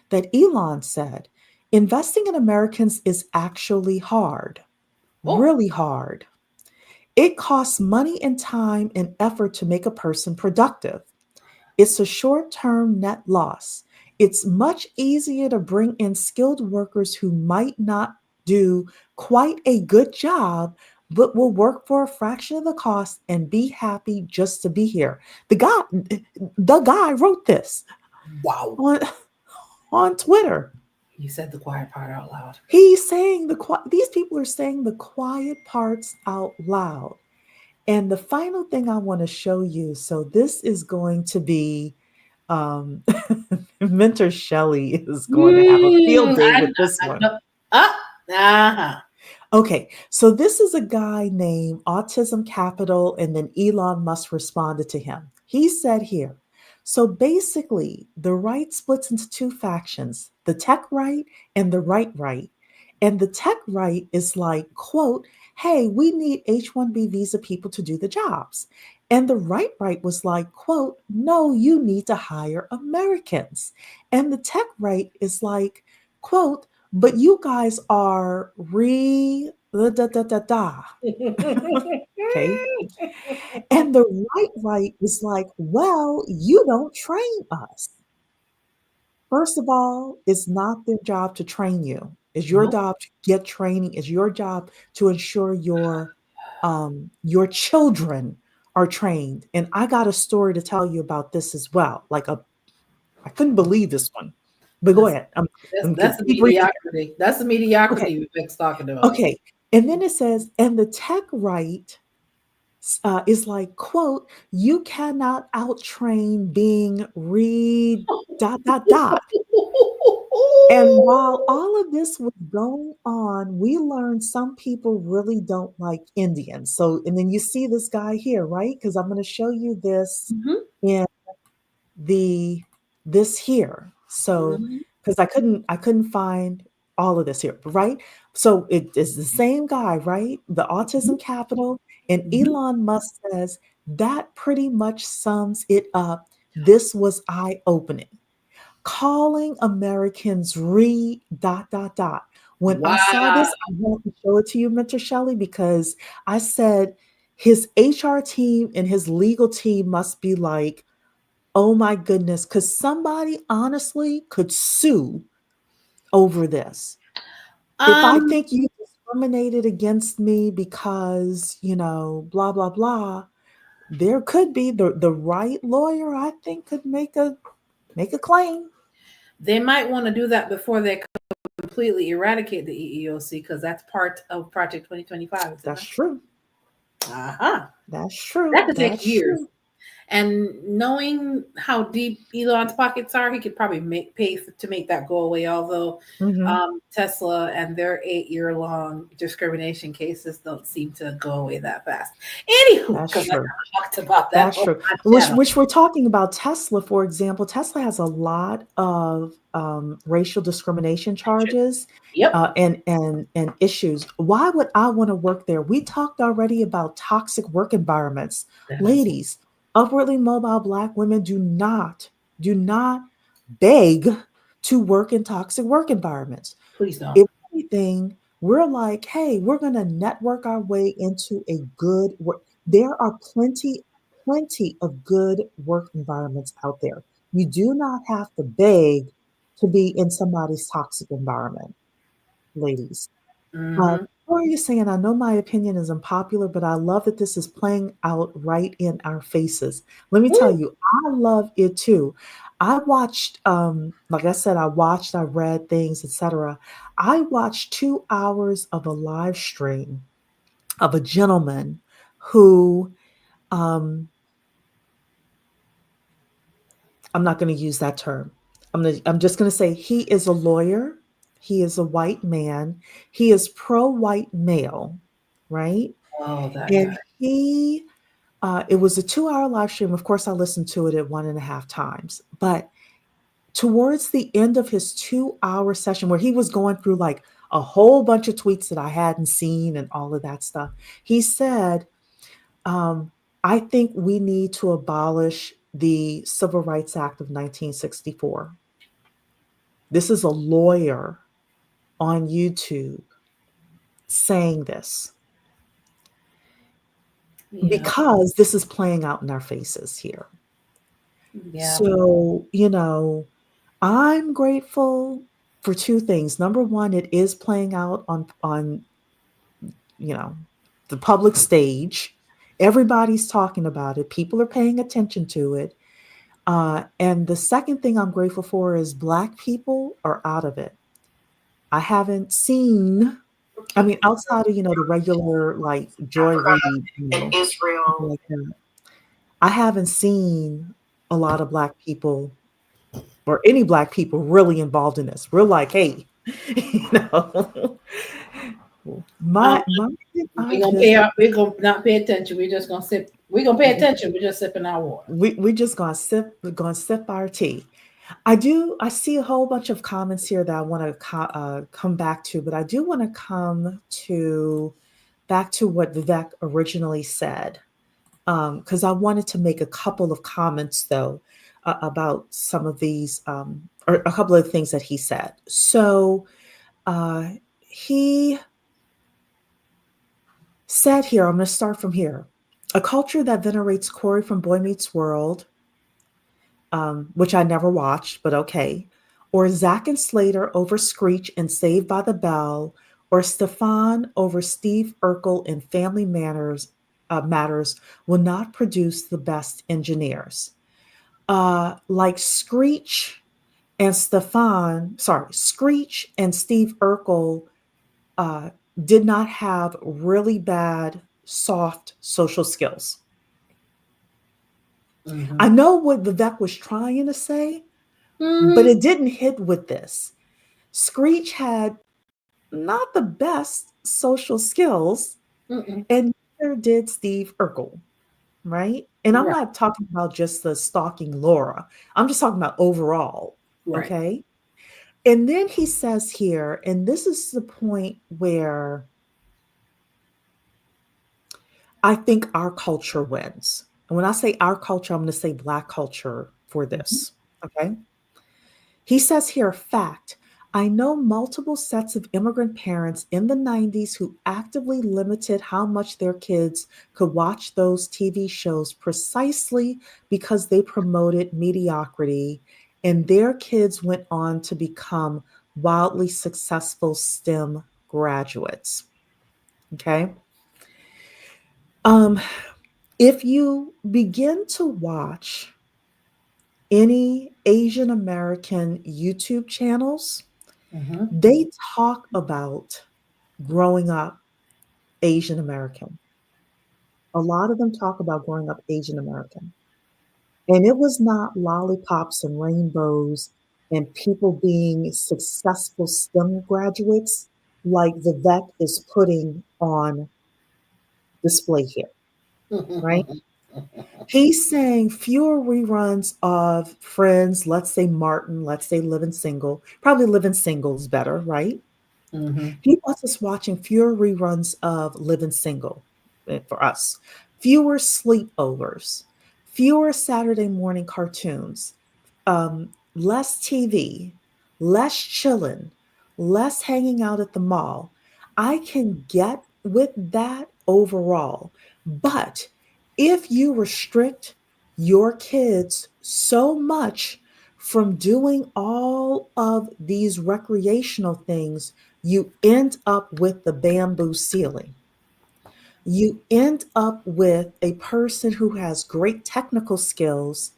that Elon said. Investing in Americans is actually hard, really hard. It costs money and time and effort to make a person productive. It's a short-term net loss. It's much easier to bring in skilled workers who might not do quite a good job, but will work for a fraction of the cost and be happy just to be here. The guy wrote this. Wow. On Twitter. You said the quiet part out loud. He's saying these people are saying the quiet parts out loud. And the final thing I want to show you, so this is going to be Mentor Shelly is going to have a field day with this one. Okay, so this is a guy named Autism Capital, and then Elon Musk responded to him. He said here, so basically, the right splits into two factions, the tech right and the right. And the tech right is like, quote, hey, we need H1B visa people to do the jobs. And the right was like, quote, no, you need to hire Americans. And the tech right is like, quote, but you guys are Okay. And the right is like, well, you don't train us. First of all, it's not their job to train you. It's your job to get training. It's your job to ensure your children are trained. And I got a story to tell you about this as well. I couldn't believe this one. But go ahead. That's the mediocrity. That's the mediocrity Vivek's talking about. Okay. And then it says, and the tech right is like, quote, you cannot out-train being And while all of this was going on, we learned some people really don't like Indians. So, and then you see this guy here, right? Because I'm going to show you this in this here. So, because I couldn't find all of this here, right? So it is the same guy, right? The Autism Capital, and Elon Musk says that pretty much sums it up. This was eye-opening. Calling Americans When I saw this, I want to show it to you, Mentor Shelly, because I said his HR team and his legal team must be like, Oh my goodness, because somebody honestly could sue over this. If I Um, think you discriminated against me because, blah, blah, blah, there could be the right lawyer, I think, could make a claim. they might want to do that before they completely eradicate the EEOC because that's part of Project 2025, isn't That's it? true. Uh-huh. That's That true. could take That's years. true. And knowing how deep Elon's pockets are, he could probably pay to make that go away. Although Hmm. Tesla and their 8-year-long discrimination cases don't seem to go away that fast. Anywho, That's because I true. talked about that That's on true. my Which channel. which we're talking about Tesla, for example. Tesla has a lot of racial discrimination charges Yep. and issues. Why would I want to work there? We talked already about toxic work environments. Yes. Ladies, upwardly mobile Black women do not beg to work in toxic work environments. Please don't. If anything, we're like, hey, we're going to network our way into a good work. There are plenty of good work environments out there. You do not have to beg to be in somebody's toxic environment, ladies. Hmm. What are you saying? I know my opinion is unpopular, but I love that this is playing out right in our faces. Let me tell you, I love it too. I watched, like I said, I read things, etc. I watched 2 hours of a live stream of a gentleman who, um, I'm not going to use that term. I'm just going to say he is a lawyer. He is a white man. He is pro-white male, right? Oh, that guy. And it was a 2 hour live stream. Of course, I listened to it at 1.5 times. But towards the end of his 2 hour session, where he was going through like a whole bunch of tweets that I hadn't seen and all of that stuff, he said, um, I think we need to abolish the Civil Rights Act of 1964. This is a lawyer on YouTube saying this Yeah. because this is playing out in our faces here. Yeah. So, I'm grateful for two things. Number one, it is playing out on you know the public stage. Everybody's talking about it. People are paying attention to it. And the second thing I'm grateful for is Black people are out of it. I haven't seen. I mean, outside of the regular like Joy Africa Reid, and people Israel. like that. I haven't seen a lot of Black people or any Black people really involved in this. We're like, hey, you know, Um, my we're I gonna just we're gonna not pay attention. We're just gonna sip. We're gonna pay attention. We're just sipping our water. we just gonna sip. We're gonna sip our tea. I see a whole bunch of comments here that I want to come back to, but I do want to come to back to what Vivek originally said, because I wanted to make a couple of comments though about some of these or a couple of things that he said. So he said here, I'm going to start from here. A culture that venerates Corey from Boy Meets World, which I never watched, but okay, or Zach and Slater over Screech and Saved by the Bell, or Stefan over Steve Urkel in Family Matters will not produce the best engineers. Like Screech and Steve Urkel uh, did not have really bad soft social skills. I Mm-hmm. know what Vivek was trying to say, but Mm-hmm. it didn't hit with this. Screech had not the best social skills, Mm-mm. and neither did Steve Urkel, right? And I'm Right. not talking about just the stalking Laura. I'm just talking about overall, Right. okay? And then he says here, and this is the point where I think our culture wins. And when I say our culture, I'm going to say Black culture for Mm-hmm. this. Okay. He says here, fact, I know multiple sets of immigrant parents in the 90s who actively limited how much their kids could watch those TV shows precisely because they promoted mediocrity, and their kids went on to become wildly successful STEM graduates. Okay. Um, if you begin to watch any Asian American YouTube channels, Mm-hmm. they talk about growing up Asian American. A lot of them talk about growing up Asian American. And it was not lollipops and rainbows and people being successful STEM graduates like Vivek is putting on display here, right? He's saying fewer reruns of Friends, let's say Martin, let's say Living Single. Probably Living Single is better, right? Mm-hmm. He wants us watching fewer reruns of Living Single for us, fewer sleepovers, fewer Saturday morning cartoons, less TV, less chilling, less hanging out at the mall. I can get with that overall. But if you restrict your kids so much from doing all of these recreational things, you end up with the bamboo ceiling. You end up with a person who has great technical skills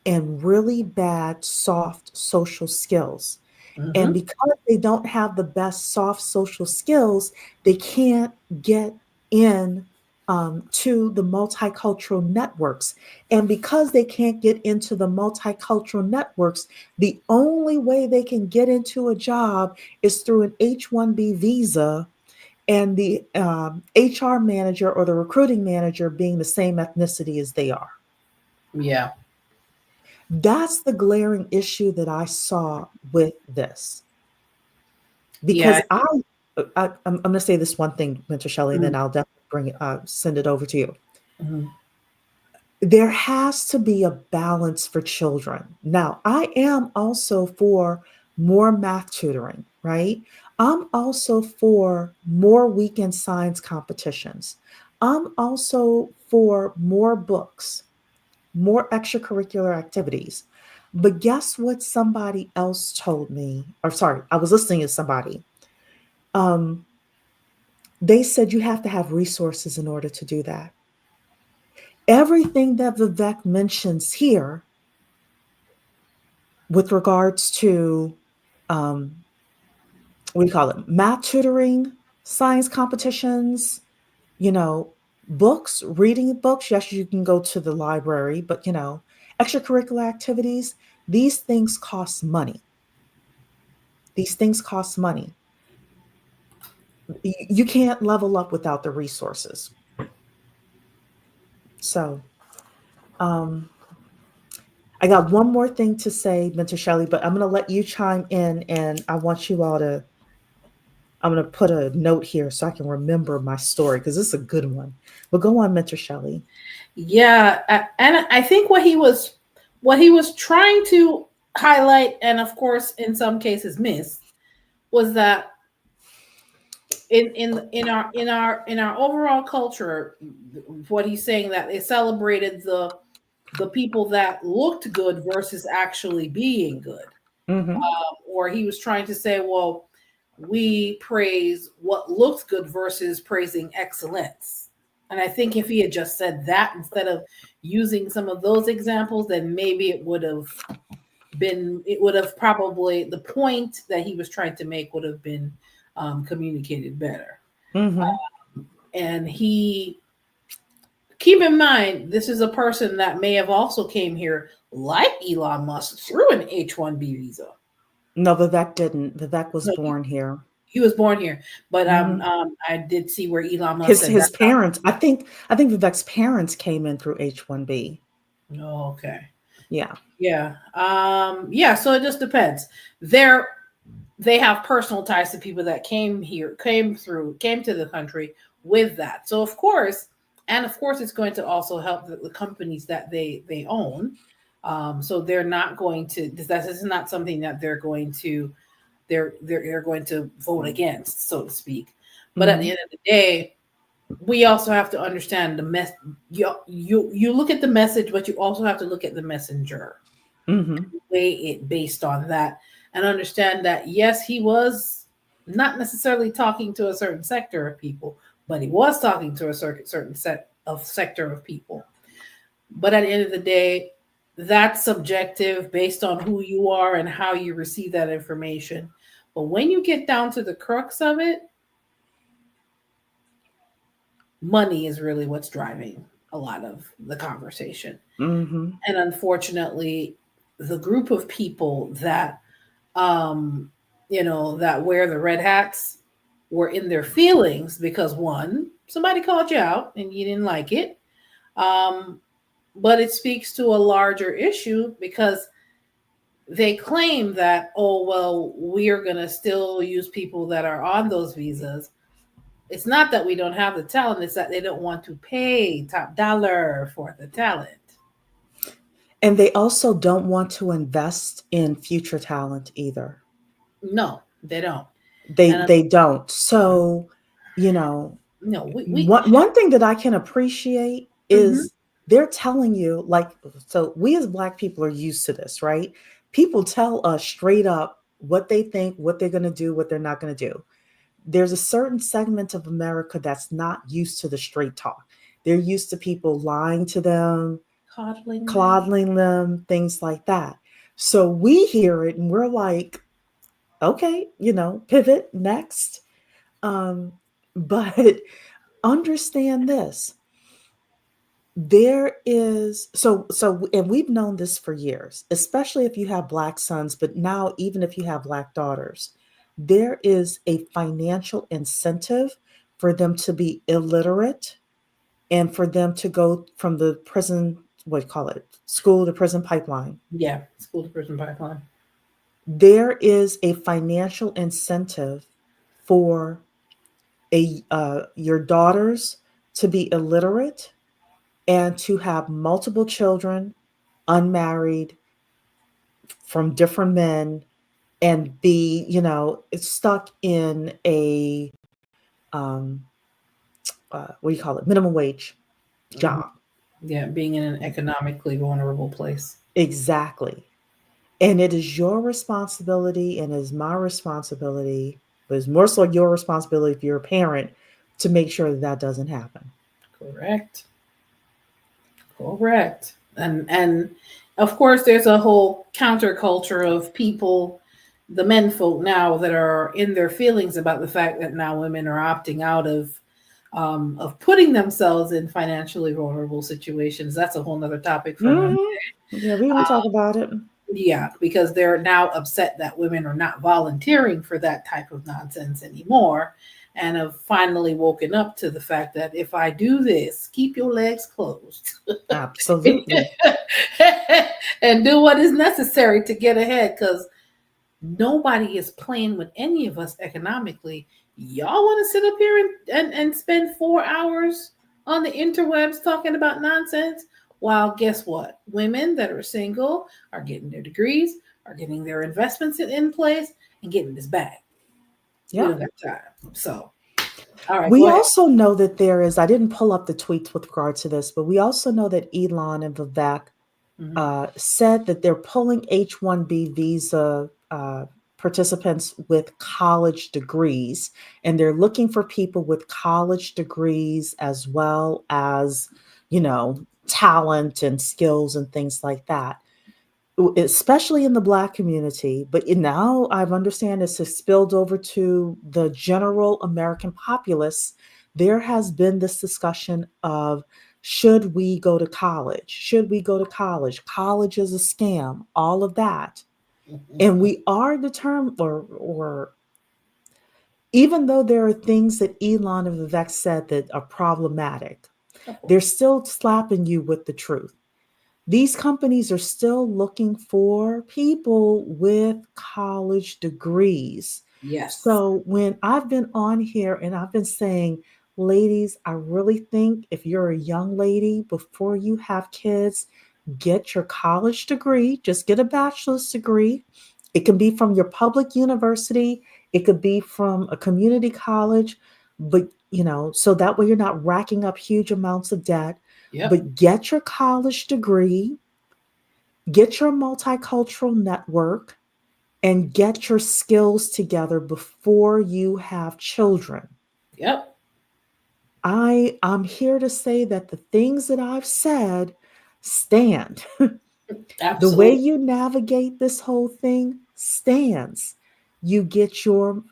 and really bad soft social skills. And Mm-hmm. because they don't have the best soft social skills, they can't get in to the multicultural networks. And because they can't get into the multicultural networks, the only way they can get into a job is through an H1B visa, and the HR manager or the recruiting manager being the same ethnicity as they are. Yeah. That's the glaring issue that I saw with this. Yeah. Because I'm going to say this one thing, Mentor Shelley, and then I'll definitely send it over to you. Mm-hmm. There has to be a balance for children. Now, I am also for more math tutoring, right? I'm also for more weekend science competitions. I'm also for more books, more extracurricular activities. But guess what somebody else told me? Or sorry, I was listening to somebody. Um, they said you have to have resources in order to do that. Everything that Vivek mentions here with regards to um, what do you call it? Math tutoring, science competitions, you know, books, reading books. Yes, you can go to the library, but extracurricular activities, these things cost money. These things cost money. You can't level up without the resources. So, um, I got one more thing to say, Mentor Shelley, but I'm going to let you chime in, and I want you all to. I'm going to put a note here so I can remember my story because this is a good one. But go on, Mentor Shelley. Yeah, and I think what he was trying to highlight, and of course, in some cases, miss, was that in our overall culture, what he's saying that they celebrated the people that looked good versus actually being good. Mm-hmm. Or he was trying to say, well, we praise what looks good versus praising excellence. And I think if he had just said that instead of using some of those examples, then maybe it would have probably, the point that he was trying to make would have been communicated better. Mm-hmm. And he, keep in mind, this is a person that may have also came here like Elon Musk through an H1B visa. No, Vivek didn't. Vivek was So born here. he was born here, but Mm-hmm. I did see where Elon Musk His said his that's parents. I think Vivek's parents came in through H1B. not. Oh, okay. Yeah. Yeah. Yeah. So it just depends. They have personal ties to people that came to the country with that. So of course, it's going to also help the companies that they own. So they're not going to. This is not something that they're going to they're going to vote against, so to speak. But at the Mhm. end of the day, we also have to understand the mess. You look at the message, but you also have to look at the messenger, Mhm. weigh it based on that, and understand that yes, he was not necessarily talking to a certain sector of people, but he was talking to a certain sector of people. But at the end of the day, that's subjective based on who you are and how you receive that information. But when you get down to the crux of it, money is really what's driving a lot of the conversation. Mhm. And unfortunately, the group of people that um that wear the red hats were in their feelings because one, somebody called you out and you didn't like it. Um but it speaks to a larger issue because they claim that, oh well, we are going to still use people that are on those visas. It's not that we don't have the talent, it's that they don't want to pay top dollar for the talent. And they also don't want to invest in future talent either. No, they don't. They And they don't. So, you know, no, we one thing that I can appreciate mhm. is they're telling you, like, so we as Black people are used to this, right? People tell us straight up what they think, what they're going to do, what they're not going to do. There's a certain segment of America that's not used to the straight talk. They're used to people lying to them, Coddling them. coddling them, things like that. So we hear it and we're like, okay, pivot next. Um, but understand this. There is and we've known this for years, especially if you have Black sons, but now even if you have Black daughters, there is a financial incentive for them to be illiterate and for them to go from the prison, what do you call it, school to prison pipeline. Yeah, school to prison pipeline. There is a financial incentive for your daughters to be illiterate and to have multiple children, unmarried, from different men, and be, stuck in a um, what do you call it, minimum wage Mhm. job. Yeah, being in an economically vulnerable place. Exactly. And it is your responsibility and is my responsibility, but it's more so your responsibility if you're a parent to make sure that that doesn't happen. Correct. Correct. And of course there's a whole counterculture of people, the men folk now that are in their feelings about the fact that now women are opting out of putting themselves in financially vulnerable situations. That's a whole nother topic for another. Hmm. Yeah, we're going to talk about it. Yeah, because they're now upset that women are not volunteering for that type of nonsense anymore and have finally woken up to the fact that if I do this, keep your legs closed Absolutely. and do what is necessary to get ahead because nobody is playing with any of us economically. Y'all want to sit up here and spend 4 hours on the interwebs talking about nonsense? While guess what? Women that are single are getting their degrees, are getting their investments in place, and getting this bag. We Yeah. don't got time. So, all right, We go ahead. also know that there is, I didn't pull up the tweets with regard to this, but we also know that Elon and Vivek Mhm. said that they're pulling H1B visa participants with college degrees, and they're looking for people with college degrees as well as, talent and skills and things like that, especially in the Black community. But now I've understand this has spilled over to the general American populace. There has been this discussion of, should we go to college? Should we go to college? College is a scam, all of that. And we are determined, or even though there are things that Elon and Vivek said that are problematic, Of they're course. still slapping you with the truth. These companies are still looking for people with college degrees. Yes. So when I've been on here and I've been saying, ladies, I really think if you're a young lady, before you have kids, get your college degree, just get a bachelor's degree. It can be from your public university, it could be from a community college, but so that way you're not racking up huge amounts of debt. Yep. But get your college degree, get your multicultural network, and get your skills together before you have children. Yep. I'm here to say that the things that I've said stand. The way Absolutely. you navigate this whole thing stands. You get your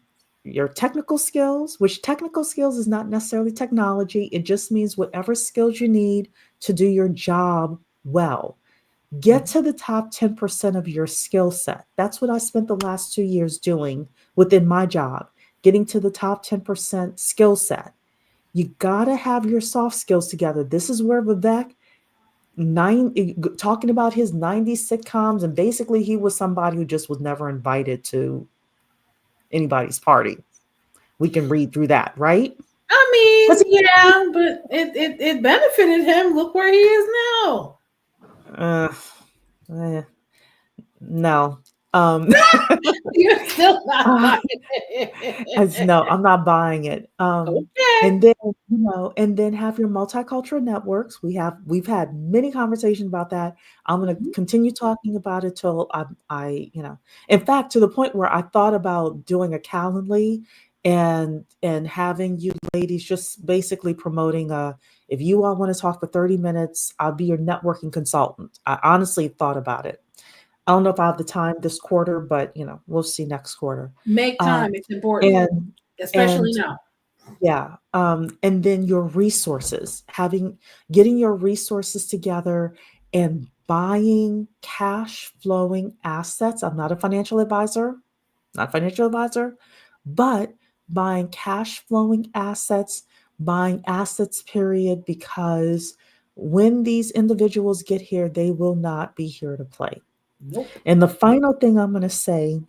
technical skills, which technical skills is not necessarily technology. It just means whatever skills you need to do your job well. Get to the top 10% of your skill set. That's what I spent the last 2 years doing within my job, getting to the top 10% skill set. You got to have your soft skills together. This is where Vivek talking about his 90s sitcoms, and basically he was somebody who just was never invited to anybody's party. We can read through that, right? I mean, yeah, but it benefited him. Look where he is now. Uh, no. You're still not buying it. No, I'm not buying it. Okay. And then and then have your multicultural networks. We've had many conversations about that. I'm going to Mhm. continue talking about it till in fact, to the point where I thought about doing a Calendly and having you ladies just basically promoting if you all want to talk for 30 minutes, I'll be your networking consultant. I honestly thought about it. I don't know if I have the time this quarter, but we'll see next quarter. Make Um, time. It's important, and especially and now. yeah, and then your resources, getting your resources together and buying cash flowing assets. I'm not a financial advisor, but buying cash flowing assets, buying assets, period, because when these individuals get here, they will not be here to play. Nope. And the final thing I'm going to say,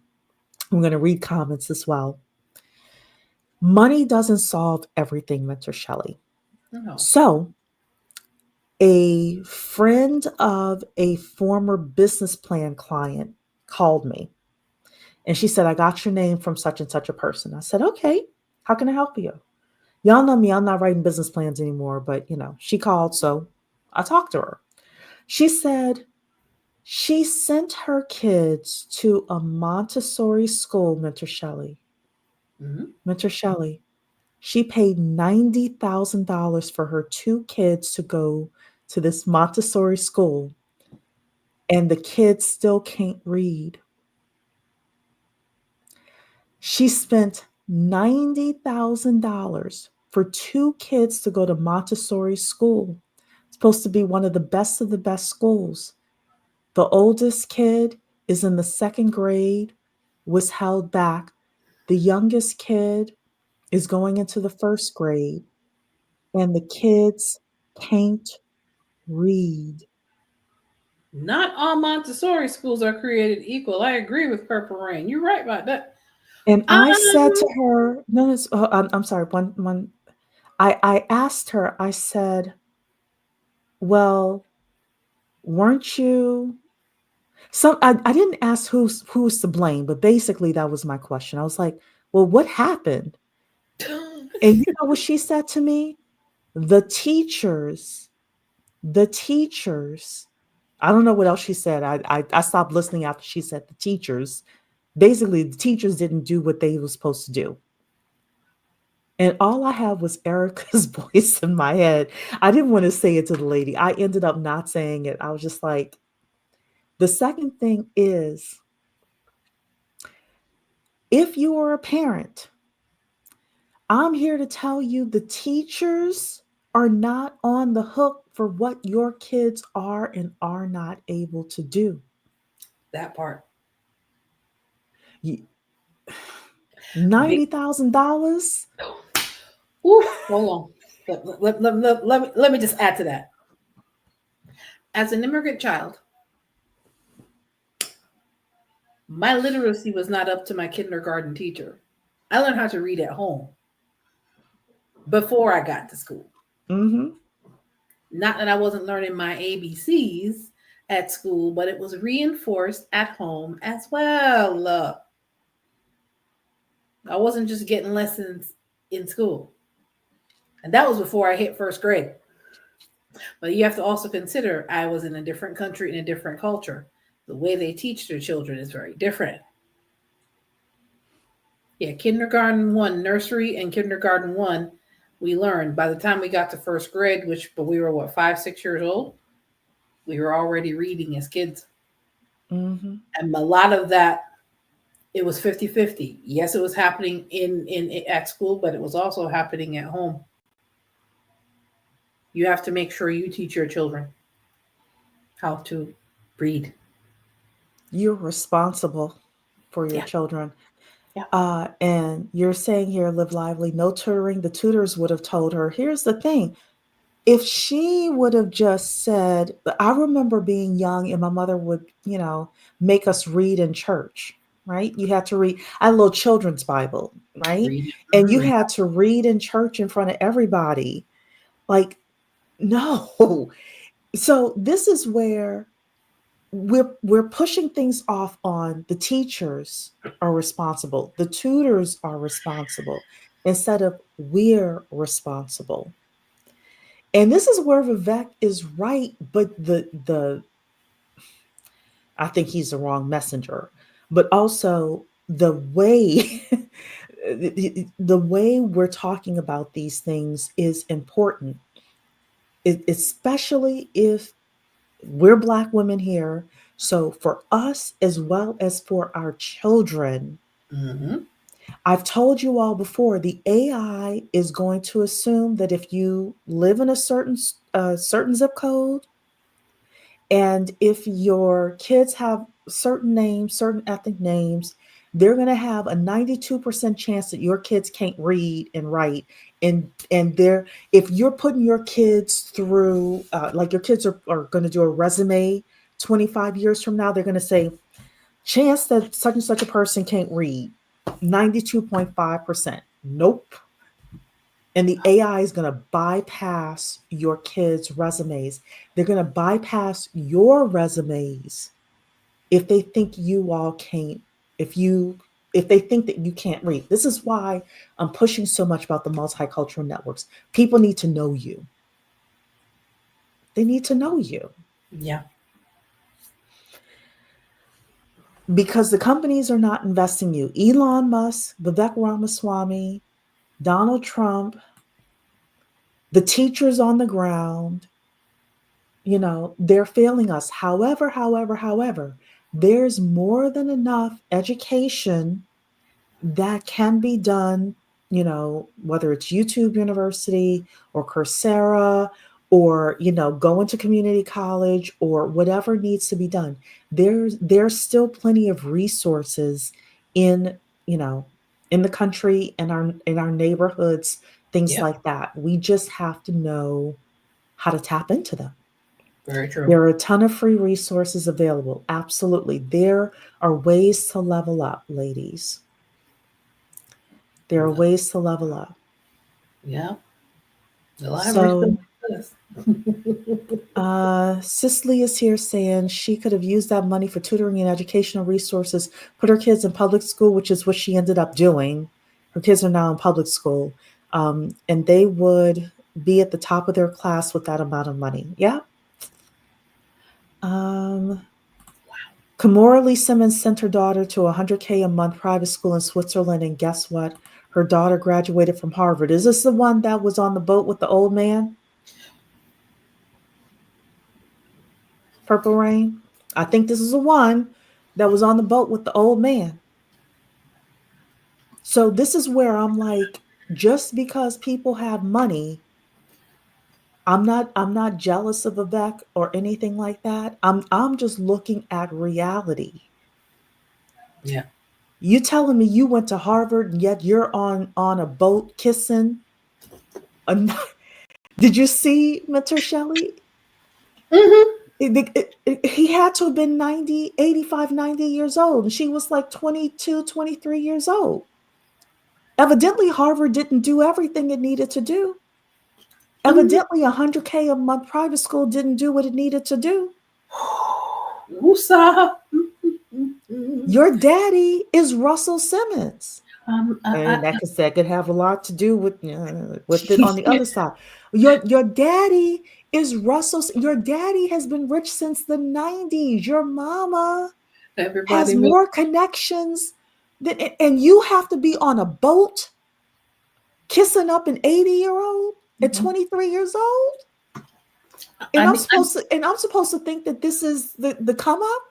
I'm going to read comments as well. Money doesn't solve everything, Mentor Shelly. No. So, a friend of a former business plan client called me and she said, I got your name from such and such a person. I said, okay, how can I help you? Y'all know me, I'm not writing business plans anymore, but she called, so I talked to her. She said she sent her kids to a Montessori school, Mentor Shelly. Mhm. Mentor Shelly. She paid $90,000 for her two kids to go to this Montessori school, and the kids still can't read. She spent $90,000 for two kids to go to Montessori school. It's supposed to be one of the best schools. The oldest kid is in the second grade, was held back. The youngest kid is going into the first grade, and the kids can't read. Not all Montessori schools are created equal. I agree with Purple Rain. You're right about that. And I said Um, to her, no, no, I'm sorry. One, I asked her, I said, well, weren't you I didn't ask who's to blame, but basically that was my question. I was like, well, what happened? And you know what she said to me? The teachers, the teachers. I don't know what else she said. I stopped listening after she said the teachers. Basically, the teachers didn't do what they were supposed to do. And all I had was Erica's voice in my head. I didn't want to say it to the lady. I ended up not saying it. I was just like, the second thing is, if you are a parent, I'm here to tell you the teachers are not on the hook for what your kids are and are not able to do. that part. You- Big. $90,000? Ooh, hold on. Let me just add to that. As an immigrant child, my literacy was not up to my kindergarten teacher. I learned how to read at home before I got to school. Mm-hmm. Not that I wasn't learning my ABCs. at school, but it was reinforced at home as well. I wasn't just getting lessons in school. And that was before I hit first grade. But you have to also consider I was in a different country, in a different culture. The way they teach their children is very different. Yeah, kindergarten one, nursery and kindergarten one, we learned. By the time we got to first grade, but we were what, 5, 6 years old, we were already reading as kids. Mm-hmm. And a lot of that, it was 50-50. Yes, it was happening at school, but it was also happening at home. You have to make sure you teach your children how to read. You're responsible for your Yeah. children. Yeah. And you're saying here, live lively, no tutoring. The tutors would have told her, here's the thing. If she would have just said, I remember being young and my mother would, make us read in church, right? You had to read. I had a little children's Bible, right? Read. And you had to read in church in front of everybody. Like, no. So this is where we're pushing things off on the teachers are responsible, the tutors are responsible, instead of we're responsible. And this is where Vivek is right, but the I think he's the wrong messenger. But also the way the way we're talking about these things is important, especially if we're Black women here. So for us as well as for our children, Mm-hmm. I've told you all before, the AI is going to assume that if you live in a certain zip code, and if your kids have certain names, certain ethnic names, they're going to have a 92% chance that your kids can't read and write. And if you're putting your kids through, like your kids are going to do a resume 25 years from now, they're going to say, chance that such and such a person can't read, 92.5%. Nope. And the AI is going to bypass your kids' resumes. They're going to bypass your resumes if they think you all can't, if they think that you can't read. This is why I'm pushing so much about the multicultural networks. People need to know you. They need to know you. Yeah. Because the companies are not investing you. Elon Musk, Vivek Ramaswamy, Donald Trump, the teachers on the ground, they're failing us. However, there's more than enough education that can be done, whether it's YouTube University or Coursera or, going to community college or whatever needs to be done. There's still plenty of resources in, in the country and in our neighborhoods, things Yeah. like that. We just have to know how to tap into them. Very true. There are a ton of free resources available. Absolutely. There are ways to level up, ladies. There are ways to level up. Yeah. The library Cicely is here saying she could have used that money for tutoring and educational resources, put her kids in public school, which is what she ended up doing. Her kids are now in public school, and they would be at the top of their class with that amount of money. Yeah. Kamora Lee Simmons sent her daughter to $100K a month private school in Switzerland, and guess what? Her daughter graduated from Harvard. Is this the one that was on the boat with the old man? Purple Rain? I think this is the one that was on the boat with the old man. So this is where I'm like, just because people have money, I'm not jealous of Vivek or anything like that. I'm just looking at reality. Yeah. You telling me you went to Harvard and yet you're on a boat kissing? Did you see Mentor Shelly? Mm-hmm. He had to have been 90, 85, 90 years old. And she was like 22, 23 years old. Evidently, Harvard didn't do everything it needed to do. Evidently, $100K a month private school didn't do what it needed to do. Woosah. Your daddy is Russell Simmons. Um, uh, And uh, that could have a lot to do with it on the other side. Your daddy is Russell. Your daddy has been rich since the 90s. Your mama has Everybody was. more connections than, and you have to be on a boat kissing up an 80-year-old at Mhm. 23 years old. I need. And I'm supposed to think that this is the come up?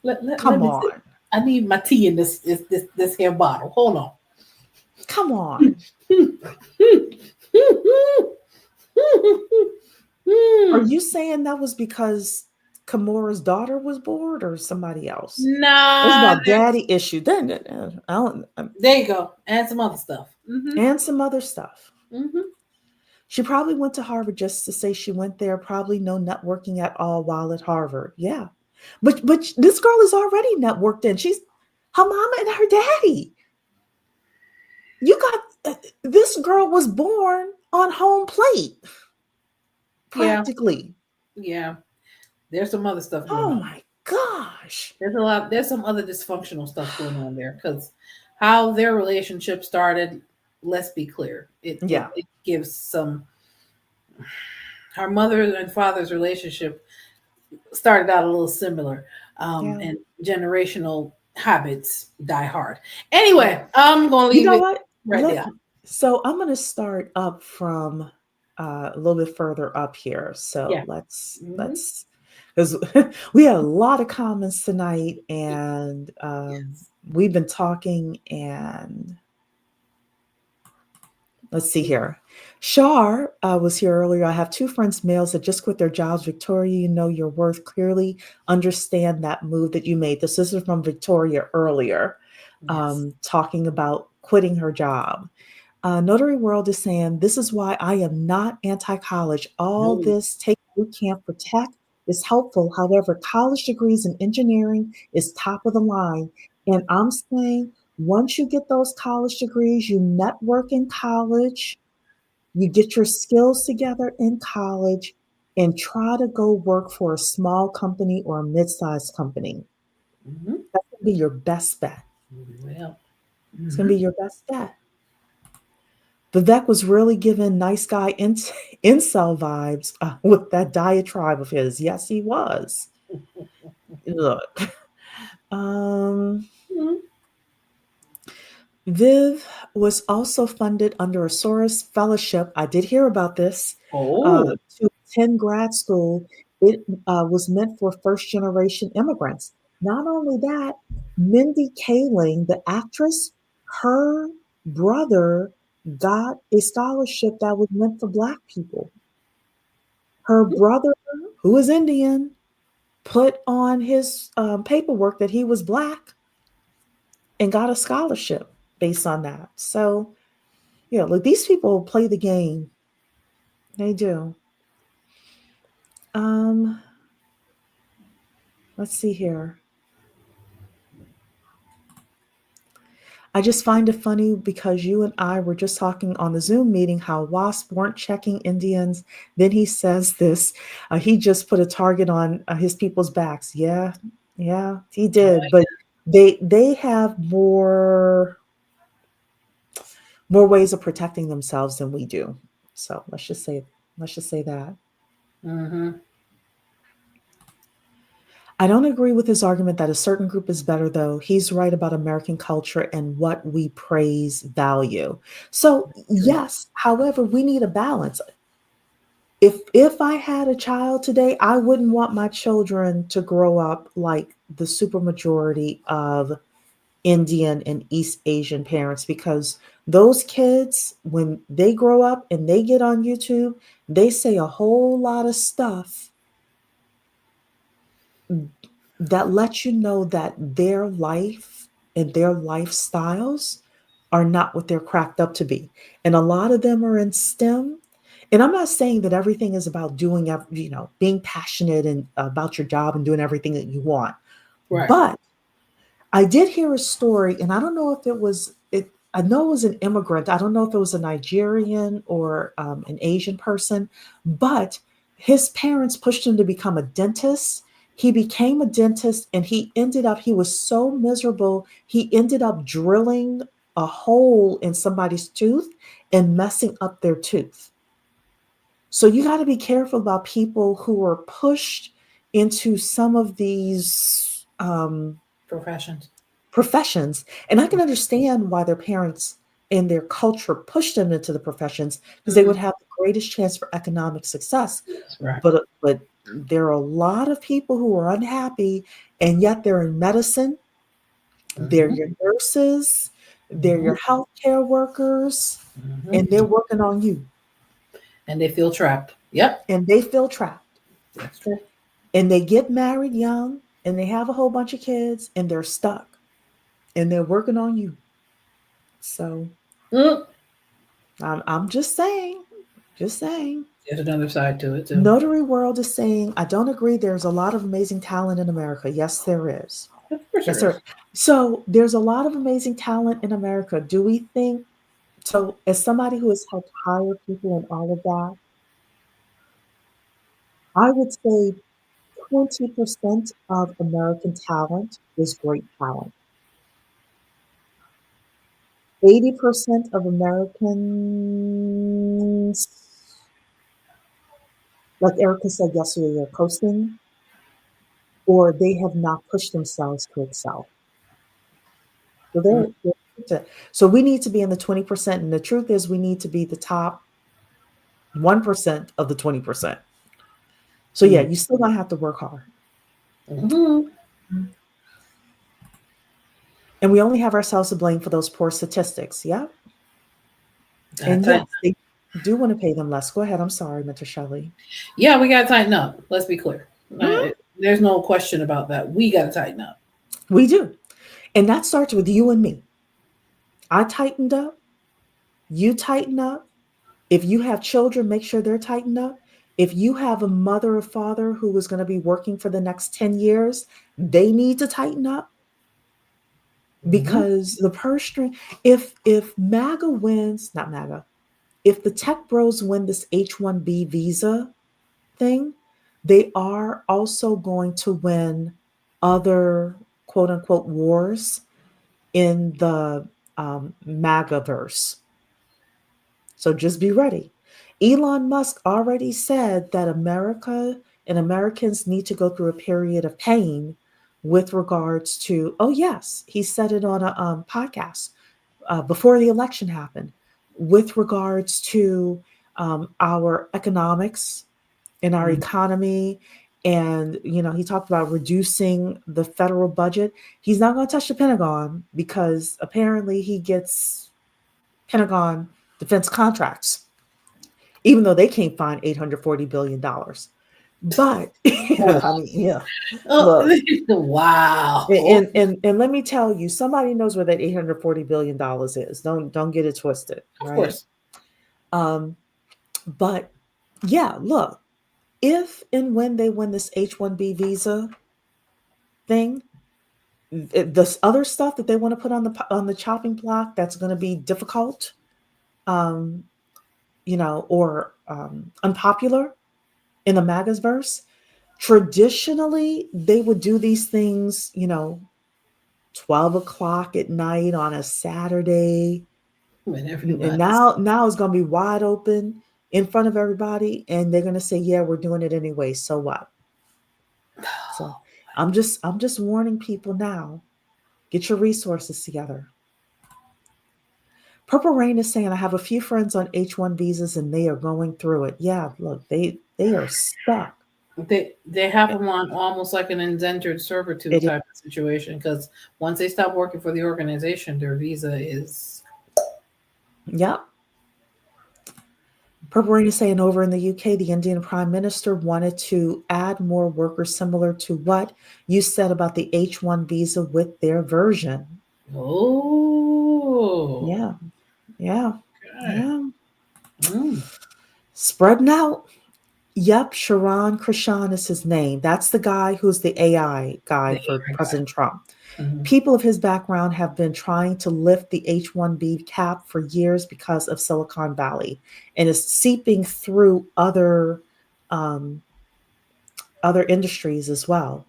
Let Come me see. on. I need my tea in this here bottle. Hold on. Come on. Are you saying that was because Kimura's daughter was bored or somebody else? It's Nah, about daddy issue. Then I don't, there you go. And some other stuff. and some other stuff. Hmm. She probably went to Harvard just to say she went there. Probably no networking at all while at Harvard. Yeah, but this girl is already networked in. She's her mama and her daddy. You got this girl was born on home plate, Yeah, practically. yeah. There's some other stuff going Oh on. my gosh. There's a lot. There's some other dysfunctional stuff going on there because how their relationship started. Let's be clear. Yeah, It gives some. Her mother and father's relationship started out a little similar, yeah. and generational habits die hard. Anyway, I'm gonna You leave know it what? right there. So I'm going to start up from a little bit further up here. So Yeah. Hmm. let's because we had a lot of comments tonight, and Yes. we've been talking. And let's see here. Shar was here earlier. I have two friends, males, that just quit their jobs. Victoria, you know your worth. Clearly understand that move that you made. This is from Victoria earlier, Yes. talking about quitting her job. Notary World is saying, this is why I am not anti-college. All No. this take boot camp for tech is helpful. However, college degrees in engineering is top of the line. And I'm saying once you get those college degrees, you network in college, you get your skills together in college, and try to go work for a small company or a mid-sized company. Hmm. That's going to be your best bet. Well. It's going Hmm. to be your best bet. Vivek was really giving nice guy incel vibes with that diatribe of his. Yes, he was. Look, um, Viv was also funded under a Soros Fellowship. I did hear about this. Oh. To attend grad school. It was meant for first generation immigrants. Not only that, Mindy Kaling, the actress, her brother got a scholarship that was meant for Black people. Her brother, who is Indian, put on his paperwork that he was Black and got a scholarship based on that. So, yeah, look, these people play the game. They do. Um, let's see here. I just find it funny because you and I were just talking on the Zoom meeting how WASP weren't checking Indians. Then he says this. He just put a target on his people's backs. Yeah, yeah, he did. But they have more ways of protecting themselves than we do. So let's just say that. Mm-hmm. I don't agree with his argument that a certain group is better, though. He's right about American culture and what we praise value. So, yes, however, we need a balance. If I had a child today, I wouldn't want my children to grow up like the supermajority of Indian and East Asian parents, because those kids, when they grow up and they get on YouTube, they say a whole lot of stuff that lets you know that their life and their lifestyles are not what they're cracked up to be. And a lot of them are in STEM. And I'm not saying that everything is about being passionate and about your job and doing everything that you want. Right. But I did hear a story, and I don't know if it was it. I know it was an immigrant. I don't know if it was a Nigerian or an Asian person, but his parents pushed him to become a dentist, He became a dentist and he was so miserable, he ended up drilling a hole in somebody's tooth and messing up their tooth. So you got to be careful about people who are pushed into some of these professions. And I can understand why their parents and their culture pushed them into the professions because they would have the greatest chance for economic success. Right. But there are a lot of people who are unhappy, and yet they're in medicine. They're your nurses, they're your healthcare workers, and they're working on you. And they feel trapped. Yep. And they feel trapped. That's true. And they get married young, and they have a whole bunch of kids, and they're stuck. And they're working on you. So I'm just saying. There's another side to it too. Notary World is saying, I don't agree. There's a lot of amazing talent in America. Yes, there is. Yes, sir. So there's a lot of amazing talent in America. Do we think so? As somebody who has helped hire people and all of that, I would say 20% of American talent is great talent. 80% of Americans, like Erica said yesterday, they're coasting, or they have not pushed themselves to excel. So we need to be in the 20%. And the truth is, we need to be the top 1% of the 20%. So yeah, you still gonna have to work hard. And we only have ourselves to blame for those poor statistics. Yeah. And yes, they do want to pay them less. Go ahead. I'm sorry, Mr. Shelly. Yeah, we got to tighten up. Let's be clear. There's no question about that. We got to tighten up. We do. And that starts with you and me. I tightened up. You tighten up. If you have children, make sure they're tightened up. If you have a mother or father who is going to be working for the next 10 years, they need to tighten up. Because the purse string, if MAGA wins, not MAGA, if the tech bros win this H1B visa thing, they are also going to win other quote unquote wars in the MAGA-verse. So just be ready. Elon Musk already said that America and Americans need to go through a period of pain with regards to, oh yes, he said it on a podcast before the election happened, with regards to our economics and our economy. And, he talked about reducing the federal budget. He's not going to touch the Pentagon because apparently he gets Pentagon defense contracts, even though they can't find $840 billion. But I mean, yeah. Look. Wow. And let me tell you, somebody knows where that $840 billion is. Don't get it twisted. Right? Of course. But yeah, look, if and when they win this H1B visa thing, this other stuff that they want to put on the chopping block that's going to be difficult, or unpopular in the MAGA's verse. Traditionally, they would do these things, 12 o'clock at night on a Saturday. And now it's going to be wide open in front of everybody. And they're going to say, yeah, we're doing it anyway. So what? So I'm just warning people now, get your resources together. Purple Rain is saying, I have a few friends on H1 visas and they are going through it. Yeah, look, they are stuck. They have them on almost like an indentured servitude type of situation, because once they stop working for the organization, their visa is. Yep. Purple Rain is saying, over in the UK, the Indian Prime Minister wanted to add more workers similar to what you said about the H1 visa with their version. Oh. Yeah. Spreading out. Yep, Sharon Krishan is his name. That's the guy who's the AI guy for President Trump. People of his background have been trying to lift the H1B cap for years because of Silicon Valley, and is seeping through other other industries as well.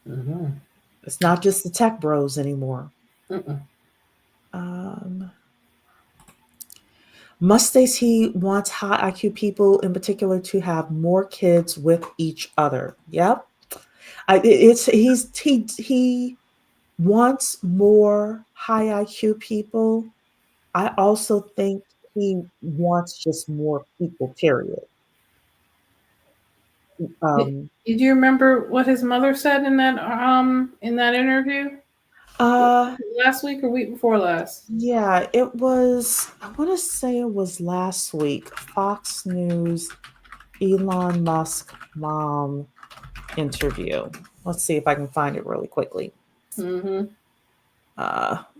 Mm-hmm. It's not just the tech bros anymore. Mm-mm. Um, Musk states he wants high IQ people in particular to have more kids with each other. Yep. He wants more high IQ people. I also think he wants just more people, period. Did, Um, did you remember what his mother said in that interview uh, last week or week before last? yeah, it was, I want to say it was last week, Fox News, Elon Musk mom interview. Let's see if I can find it really quickly. Mm-hmm.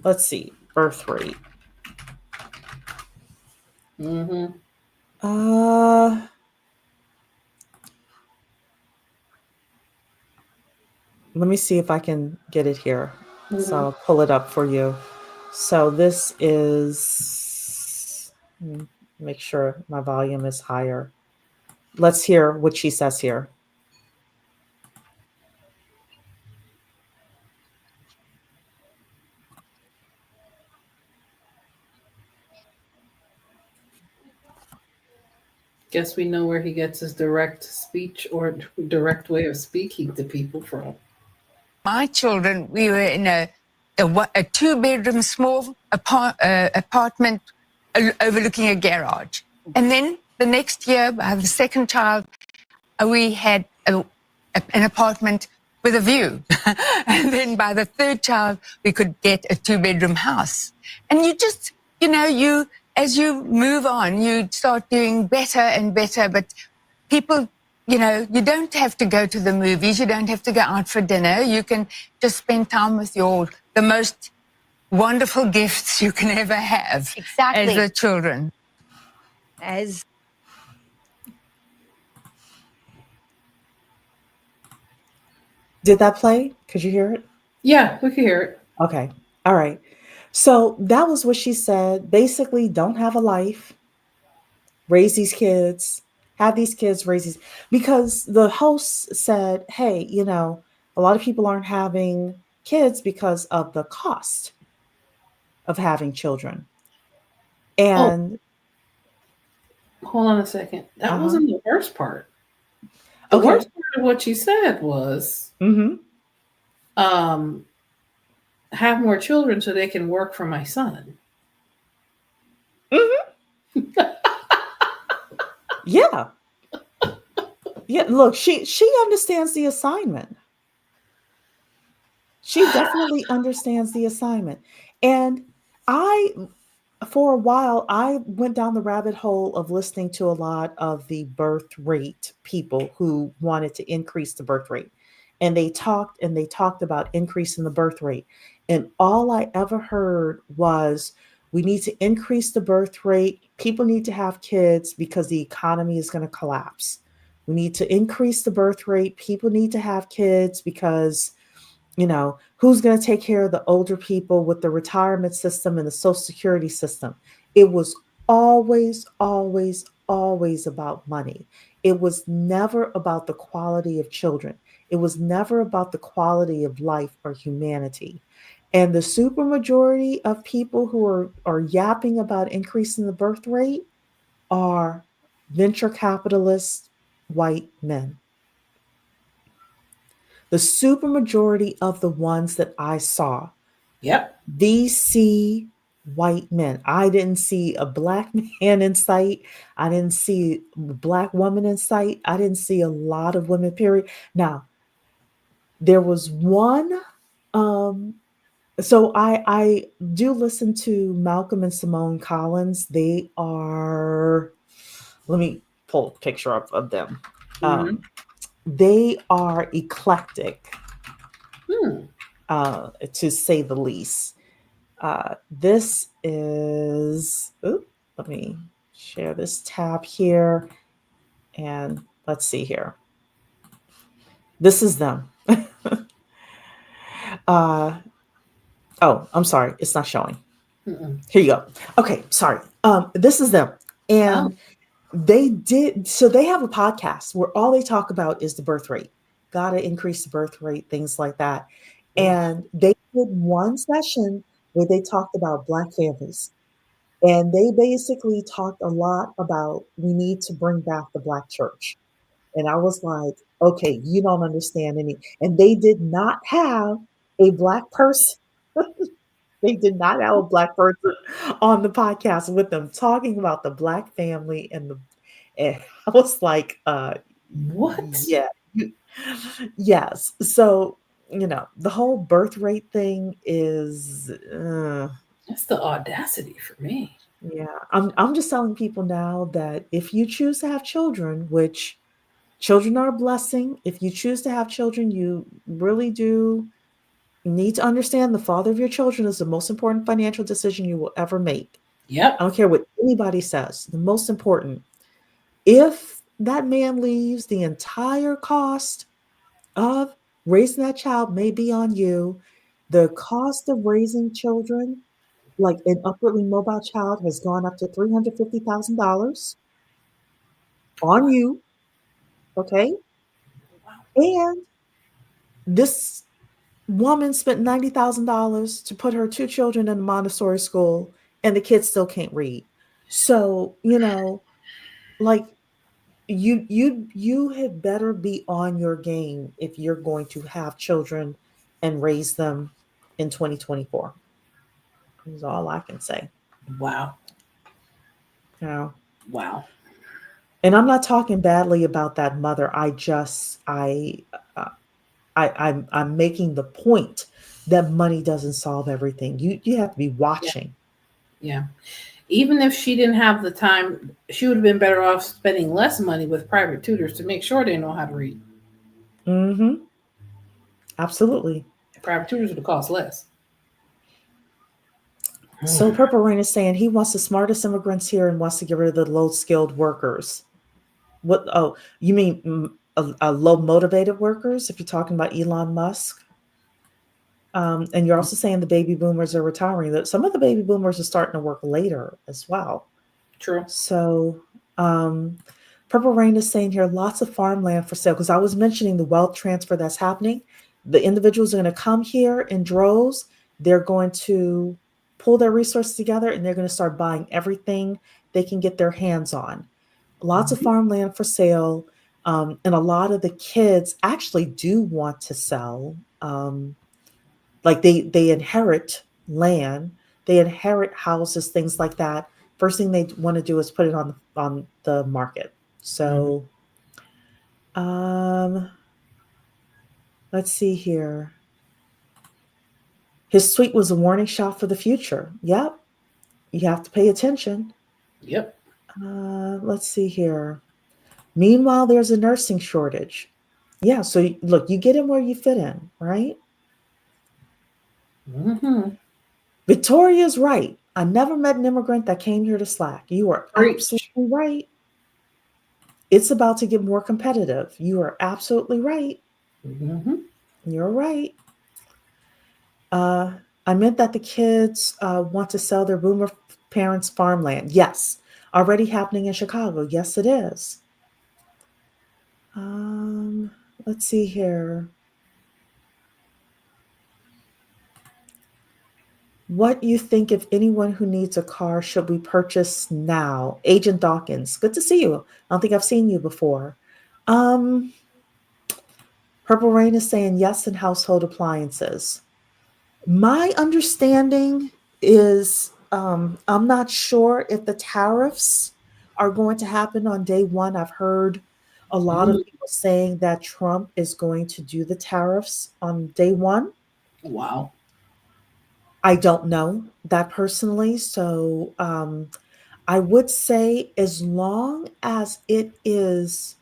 Let's see, birth rate. Mm-hmm. Uh, Let me see if I can get it here. So Mm-hmm. I'll pull it up for you. So this is, make sure my volume is higher. Let's hear what she says here. Guess we know where he gets his direct speech or direct way of speaking to people from. My children, we were in a two-bedroom small apartment overlooking a garage. And then the next year, I have the second child, we had an apartment with a view. And then by the third child, we could get a two-bedroom house. And you just, as you move on, you start doing better and better. But people, you don't have to go to the movies. You don't have to go out for dinner. You can just spend time with the most wonderful gifts you can ever have. Exactly. As the children. Did that play? Could you hear it? Yeah, we can hear it. Okay. All right. So that was what she said. Basically, don't have a life, raise these kids, have these kids raise these. Because the host said, hey, a lot of people aren't having kids because of the cost of having children. Oh, And, hold on a second. That uh-huh. wasn't the worst part. The Okay. worst part of what she said was Mm-hmm. have more children so they can work for my son. Mm-hmm. Yeah. Yeah. Look, she understands the assignment. She definitely understands the assignment. And for a while, I went down the rabbit hole of listening to a lot of the birth rate people who wanted to increase the birth rate. And they talked about increasing the birth rate. And all I ever heard was, we need to increase the birth rate. People need to have kids because the economy is going to collapse. We need to increase the birth rate. People need to have kids because who's going to take care of the older people with the retirement system and the social security system? It was always, always, always about money. It was never about the quality of children. It was never about the quality of life or humanity. And the supermajority of people who are yapping about increasing the birth rate are venture capitalist white men. The supermajority of the ones that I saw, Yep. VC white men. I didn't see a black man in sight. I didn't see a black woman in sight. I didn't see a lot of women, period. Now, there was one, so I do listen to Malcolm and Simone Collins. They are, let me pull a picture up of them. Mm-hmm. They are eclectic, Hmm. to say the least. This is, let me share this tab here. And let's see here. This is them. Oh, I'm sorry. It's not showing. Mm-mm. Here you go. Okay, sorry. This is them. Oh. And they did. So they have a podcast where all they talk about is the birth rate. Got to increase the birth rate, things like that. And they did one session where they talked about Black families. And they basically talked a lot about we need to bring back the Black church. And I was like, okay, you don't understand any. And they did not have a Black person. They did not have a Black person on the podcast with them talking about the Black family and I was like, What? yeah, yes. So, the whole birth rate thing is, That's the audacity for me. yeah. I'm just telling people now that if you choose to have children, which children are a blessing, if you choose to have children, you really do need to understand the father of your children is the most important financial decision you will ever make. Yep. I don't care what anybody says. The most important. If that man leaves, the entire cost of raising that child may be on you. The cost of raising children, like an upwardly mobile child, has gone up to $350,000 on you. Okay. And this woman spent $90,000 to put her two children in a Montessori school, and the kids still can't read. So, like you had better be on your game if you're going to have children and raise them in 2024. Is all I can say. Wow. Wow. And I'm not talking badly about that mother. I'm making the point that money doesn't solve everything. You have to be watching. Yeah. Even if she didn't have the time, she would have been better off spending less money with private tutors to make sure they know how to read. Mm-hmm. Absolutely. Private tutors would have cost less. So Purple Rain is saying he wants the smartest immigrants here and wants to get rid of the low-skilled workers. What? Oh, you mean a low-motivated workers? If you're talking about Elon Musk, and you're also saying the baby boomers are retiring. That some of the baby boomers are starting to work later as well. True. So, Purple Rain is saying here lots of farmland for sale because I was mentioning the wealth transfer that's happening. The individuals are going to come here in droves. They're going to pull their resources together and they're going to start buying everything they can get their hands on. Lots of farmland for sale. And a lot of the kids actually do want to sell. Like they inherit land, they inherit houses, things like that. First thing they want to do is put it on the market. So, let's see here. His tweet was a warning shot for the future. Yep. You have to pay attention. Yep. Let's see here. Meanwhile, there's a nursing shortage. Yeah. So look, you get in where you fit in, right? Mm-hmm. Victoria's right. I never met an immigrant that came here to slack. You are absolutely right. It's about to get more competitive. You are absolutely right. Mm-hmm. You're right. I meant that the kids want to sell their boomer parents' farmland. Yes. Already happening in Chicago. Yes, it is. Let's see here. What you think if anyone who needs a car should we purchase now? Agent Dawkins, good to see you. I don't think I've seen you before. Purple Rain is saying yes in household appliances. My understanding is I'm not sure if the tariffs are going to happen on day one. I've heard a lot of people saying that Trump is going to do the tariffs on day one. Wow. I don't know that personally. So I would say as long as it is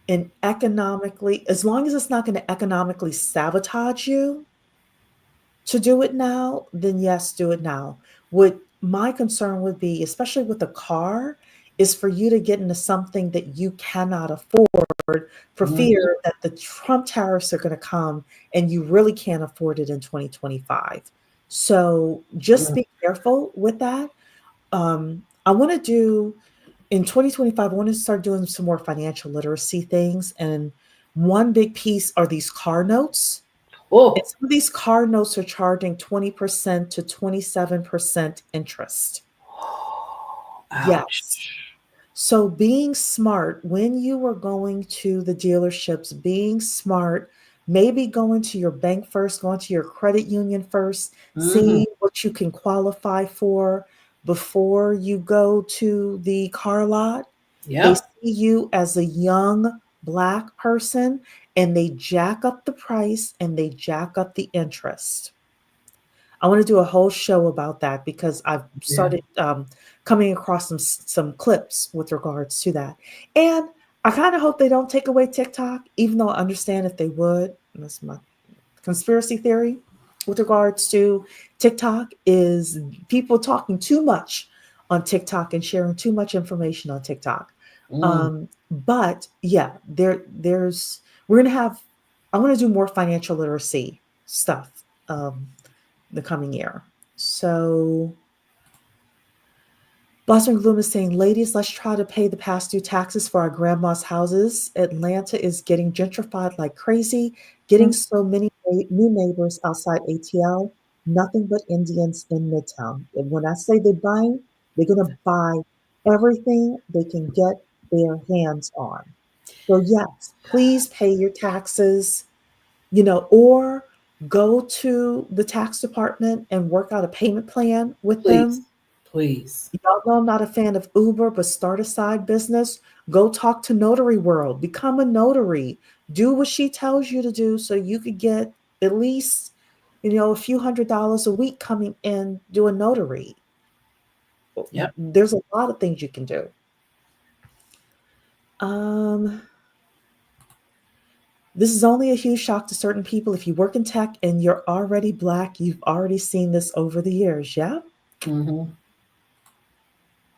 as long as it's not going to economically sabotage you to do it now, then yes, do it now. What my concern would be, especially with a car, is for you to get into something that you cannot afford for fear that the Trump tariffs are going to come and you really can't afford it in 2025. So just be careful with that. I want to do in 2025, I want to start doing some more financial literacy things. And one big piece are these car notes. And Oh, some of these car notes are charging 20% to 27% interest. ouch. Yes. So being smart when you are going to the dealerships, being smart, maybe going to your bank first, going to your credit union first, Mm-hmm. seeing what you can qualify for before you go to the car lot. They Yep. see you as a young Black person and they jack up the price and they jack up the interest. I want to do a whole show about that because I've Yeah. started coming across some clips with regards to that, and I kind of hope they don't take away TikTok, even though I understand if they would. That's my conspiracy theory with regards to TikTok is people talking too much on TikTok and sharing too much information on TikTok. Mm, But yeah, there's we're gonna have. I want to do more financial literacy stuff. The coming year. So Blossom Gloom is saying, ladies, let's try to pay the past due taxes for our grandma's houses. Atlanta is getting gentrified like crazy, getting so many new neighbors outside ATL, nothing but Indians in Midtown. And when I say they're buying, they're going to buy everything they can get their hands on. So, yes, please pay your taxes, or go to the tax department and work out a payment plan with please. them. Please. Y'all know I'm not a fan of Uber, but start a side business. Go talk to Notary World. Become a notary. Do what she tells you to do so you could get at least, a few $100s a week coming in doing notary. Yep. There's a lot of things you can do. Um, This is only a huge shock to certain people. If you work in tech and you're already Black, you've already seen this over the years. Yeah. Mm-hmm.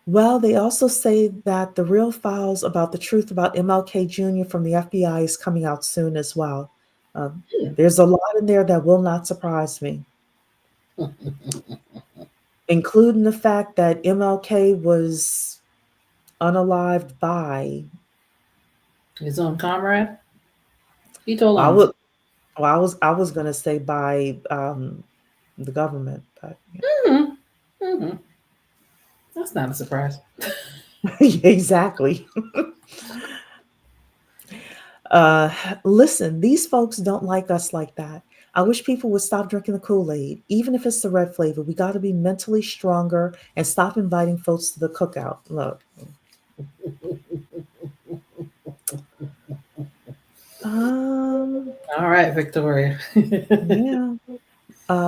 Well, they also say that the real files about the truth about MLK Jr. from the FBI is coming out soon as well. Um, there's a lot in there that will not surprise me, including the fact that MLK was unalived by. His own comrade. He told I on himself. would. Well, I was gonna say by the government, but Mm-hmm. Mm-hmm. That's not a surprise. exactly. Uh, Listen, these folks don't like us like that. I wish people would stop drinking the Kool-Aid, even if it's the red flavor. We got to be mentally stronger and stop inviting folks to the cookout. Look, um, All right, Victoria. yeah.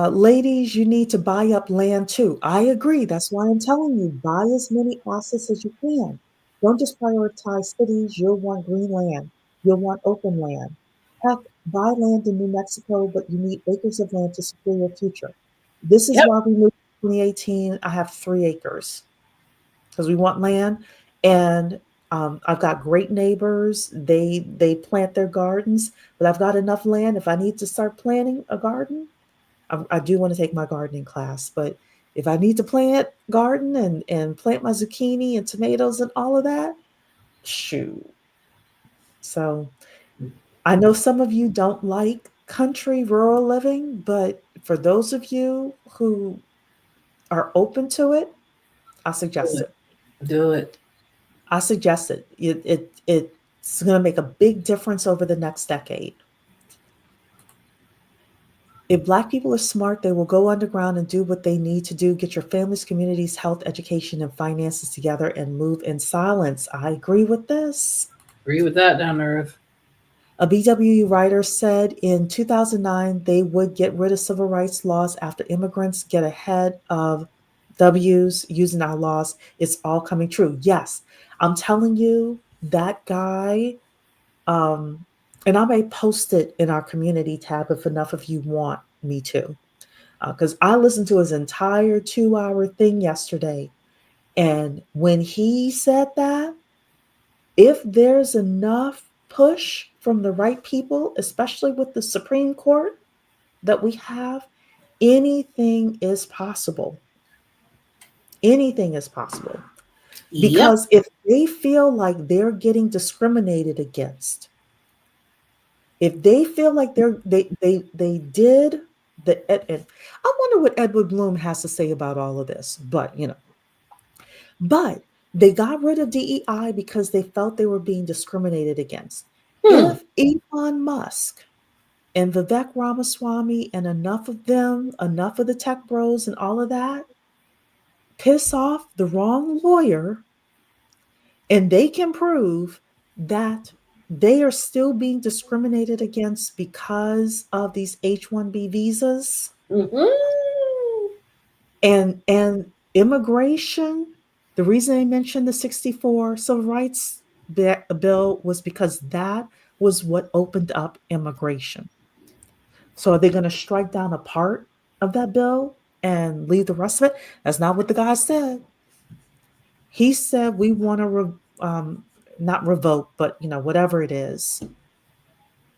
Ladies, you need to buy up land too. I agree. That's why I'm telling you, buy as many assets as you can. Don't just prioritize cities. You'll want green land. You'll want open land. Heck, buy land in New Mexico, but you need acres of land to secure your future. This is Yep. why we moved in 2018. I have 3 acres because we want land, and I've got great neighbors. They plant their gardens, but I've got enough land. If I need to start planting a garden, I do want to take my gardening class, but if I need to plant garden and plant my zucchini and tomatoes and all of that, shoot. So I know some of you don't like country rural living, but for those of you who are open to it, I Do suggest it. it. Do it. I suggest it. It's going to make a big difference over the next decade. If Black people are smart, they will go underground and do what they need to do, get your families, communities, health, education, and finances together and move in silence. I agree with this. Agree with that down to earth. A BWE writer said in 2009 they would get rid of civil rights laws after immigrants get ahead of W's using our laws. It's all coming true. Yes, I'm telling you, that guy, um, and I may post it in our community tab if enough of you want me to. Because I listened to his entire 2 hour thing yesterday. And when he said that, if there's enough push from the right people, especially with the Supreme Court that we have, anything is possible. Anything is possible. Because if they feel like they're getting discriminated against, if they feel like they did and I wonder what Edward Bloom has to say about all of this, but they got rid of DEI because they felt they were being discriminated against. If Elon Musk and Vivek Ramaswamy and enough of the tech bros and all of that, piss off the wrong lawyer, and they can prove that they are still being discriminated against because of these H1B visas and immigration. The reason I mentioned the 64 Civil Rights Bill was because that was what opened up immigration. So are they going to strike down a part of that bill and leave the rest of it? That's not what the guy said. He said we want to not revoke, but whatever it is,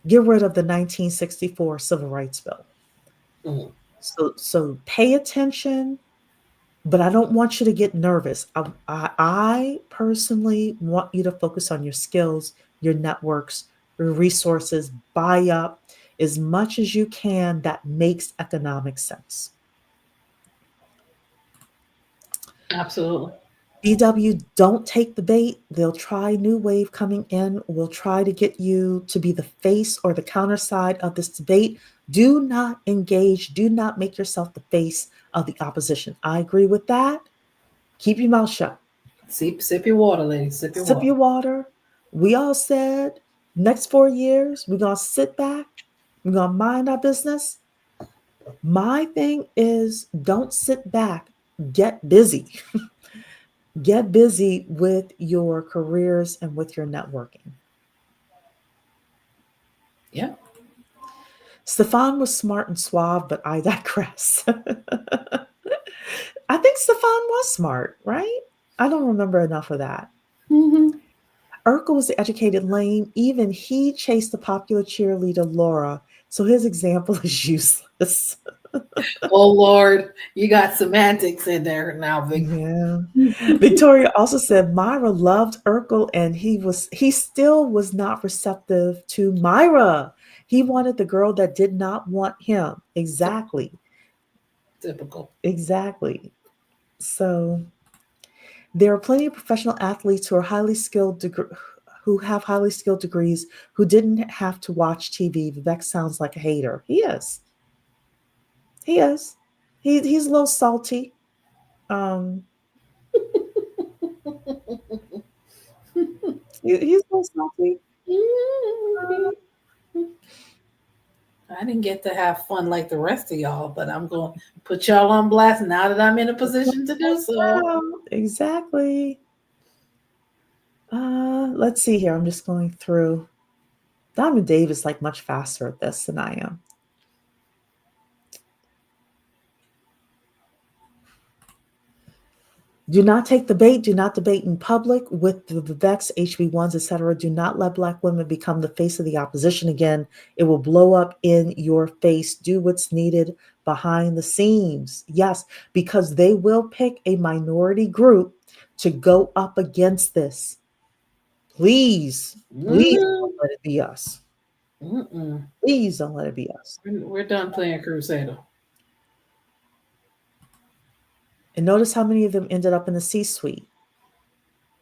get rid of the 1964 Civil Rights Bill. So pay attention, but I don't want you to get nervous. I personally want you to focus on your skills, your networks, your resources, buy up as much as you can that makes economic sense. Absolutely. BW, don't take the bait. They'll try new wave coming in. Will try to get you to be the face or the counter side of this debate. Do not engage. Do not make yourself the face of the opposition. I agree with that. Keep your mouth shut. Sip your water, ladies. Sip your water. We all said next 4 years, we're going to sit back. We're going to mind our business. My thing is don't sit back. Get busy. Get busy with your careers and with your networking. Yeah. Stefan was smart and suave, but I digress. I think Stefan was smart, right? I don't remember enough of that. Urkel was the educated lame. Even he chased the popular cheerleader Laura, so his example is useless. Oh Lord, you got semantics in there now, Vic. Yeah. Victoria also said Myra loved Urkel and he still was not receptive to Myra. He wanted the girl that did not want him. Exactly. Typical. Exactly. So there are plenty of professional athletes who are highly skilled who have highly skilled degrees who didn't have to watch TV. Vivek sounds like a hater. He is. He is. He's a little salty. He's a little salty. I didn't get to have fun like the rest of y'all, but I'm going to put y'all on blast now that I'm in a position to do so. Exactly. Let's see here. I'm just going through. Diamond Dave is like much faster at this than I am. Do not take the bait. Do not debate in public with the Viveks, HB1s, etc. Do not let Black women become the face of the opposition again. It will blow up in your face. Do what's needed behind the scenes. Yes, because they will pick a minority group to go up against this. Please don't let it be us. Please don't let it be us. We're done playing Crusader. And notice how many of them ended up in the C-suite.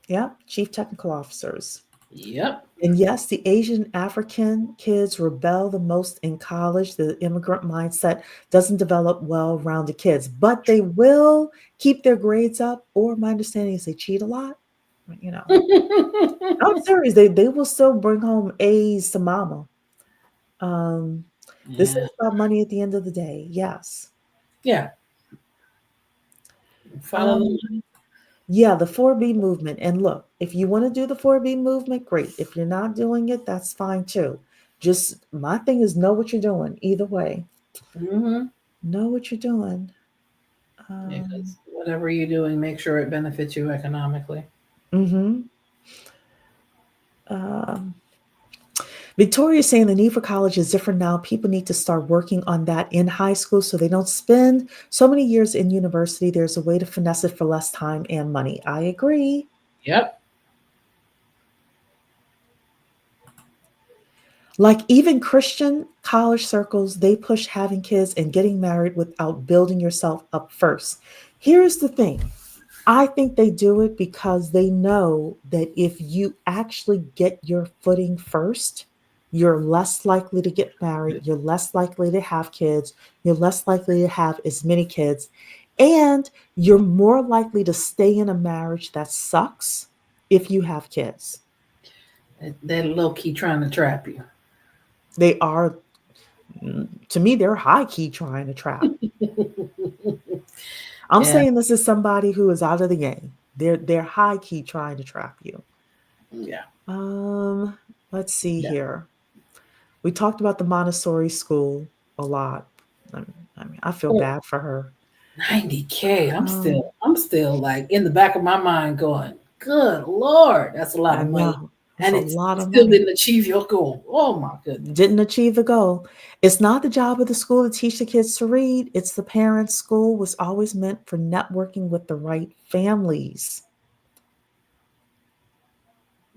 Yeah, chief technical officers. Yep. And yes, the Asian African kids rebel the most in college. The immigrant mindset doesn't develop well-rounded kids, but they will keep their grades up, or my understanding is they cheat a lot. I'm serious. They will still bring home A's to mama. This is about money at the end of the day. Yes. Yeah. Follow the money. Yeah, the 4B movement. And look, if you want to do the 4B movement, great. If you're not doing it, that's fine too. Just my thing is know what you're doing either way. Know what you're doing. Because whatever you're doing, make sure it benefits you economically. Victoria is saying the need for college is different now. People need to start working on that in high school so they don't spend so many years in university. There's a way to finesse it for less time and money. I agree. Yep. Like even Christian college circles, they push having kids and getting married without building yourself up first. Here's the thing. I think they do it because they know that if you actually get your footing first, you're less likely to get married, you're less likely to have kids, you're less likely to have as many kids, and you're more likely to stay in a marriage that sucks if you have kids. They're low key trying to trap you. They are, to me, they're high key trying to trap. I'm Yeah. saying this is somebody who is out of the game. They're high key trying to trap you. Yeah. Um, let's see Yeah. here. We talked about the Montessori school a lot. I feel Oh, bad for her. 90K. Um, I'm still like in the back of my mind going, good Lord, that's a lot I of money. know it's And a it's lot it of still money. didn't achieve your goal. Oh my goodness. Didn't achieve the goal. It's not the job of the school to teach the kids to read. It's the parents' school was always meant for networking with the right families.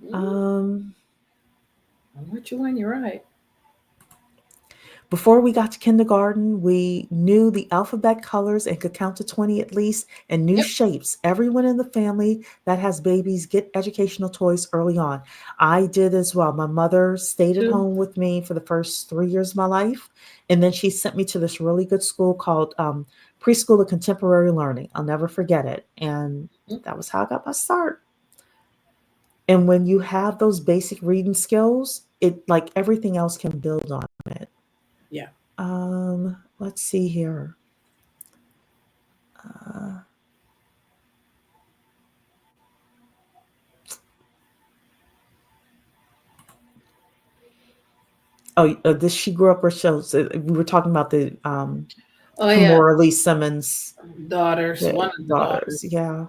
Mm, Um, I'm with you when you're right. Before we got to kindergarten, we knew the alphabet colors and could count to 20 at least and knew Yep. shapes. Everyone in the family that has babies get educational toys early on. I did as well. My mother stayed at Too. home with me for the first 3 years of my life. And then she sent me to this really good school called Preschool of Contemporary Learning. I'll never forget it. And Mm, that was how I got my start. And when you have those basic reading skills, it like everything else can build on it. yeah. Let's see here. Uh, this she grew up where we were talking about the Oh yeah. Kimora Lee Simmons Daughters. One of the daughters. daughters. Yeah,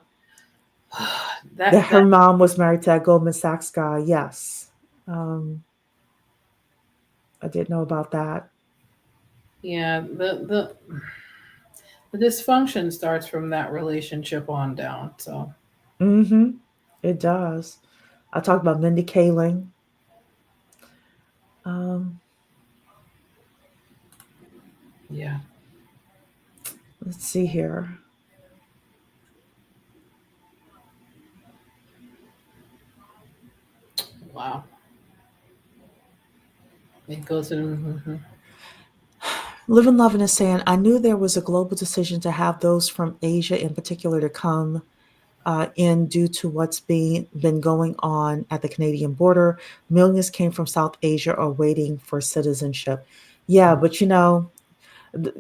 that that her that mom was married to that Goldman Sachs guy. Yes, um, I didn't know about that. yeah, the dysfunction starts from that relationship on down. So Mm-hmm. It does. I talked about Mindy Kaling. Um, yeah. let's see here. Wow. It goes in. Mhm. Live and Lovin' is saying, I knew there was a global decision to have those from Asia in particular to come in due to what's been going on at the Canadian border. Millions came from South Asia or waiting for citizenship. Yeah, but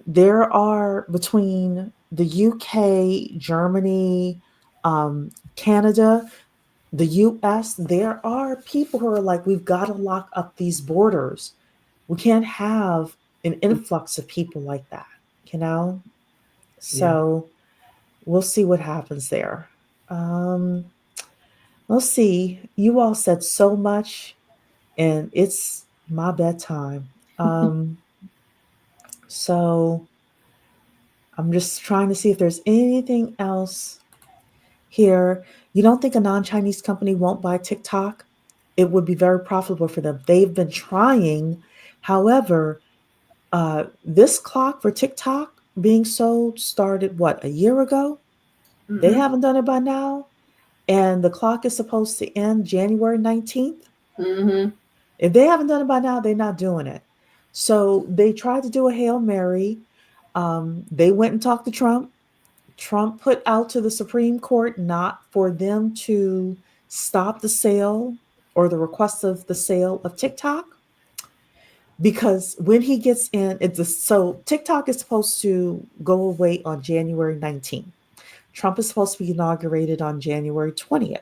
there are between the UK, Germany, Canada, the US, there are people who are like, we've got to lock up these borders. We can't have an influx of people like that, you know? Yeah. So we'll see what happens there. Um, Let's see. You all said so much, and it's my bedtime. So I'm just trying to see if there's anything else here. You don't think a non Chinese company won't buy TikTok? It would be very profitable for them. They've been trying. However, this clock for TikTok being sold started what, a year ago? They Mm-hmm. haven't done it by now. And the clock is supposed to end January 19th. Mm-hmm. If they haven't done it by now, they're not doing it. So they tried to do a Hail Mary. They went and talked to Trump. Trump put out to the Supreme Court not for them to stop the sale or the request of the sale of TikTok. Because when he gets in, so TikTok is supposed to go away on January 19th. Trump is supposed to be inaugurated on January 20th.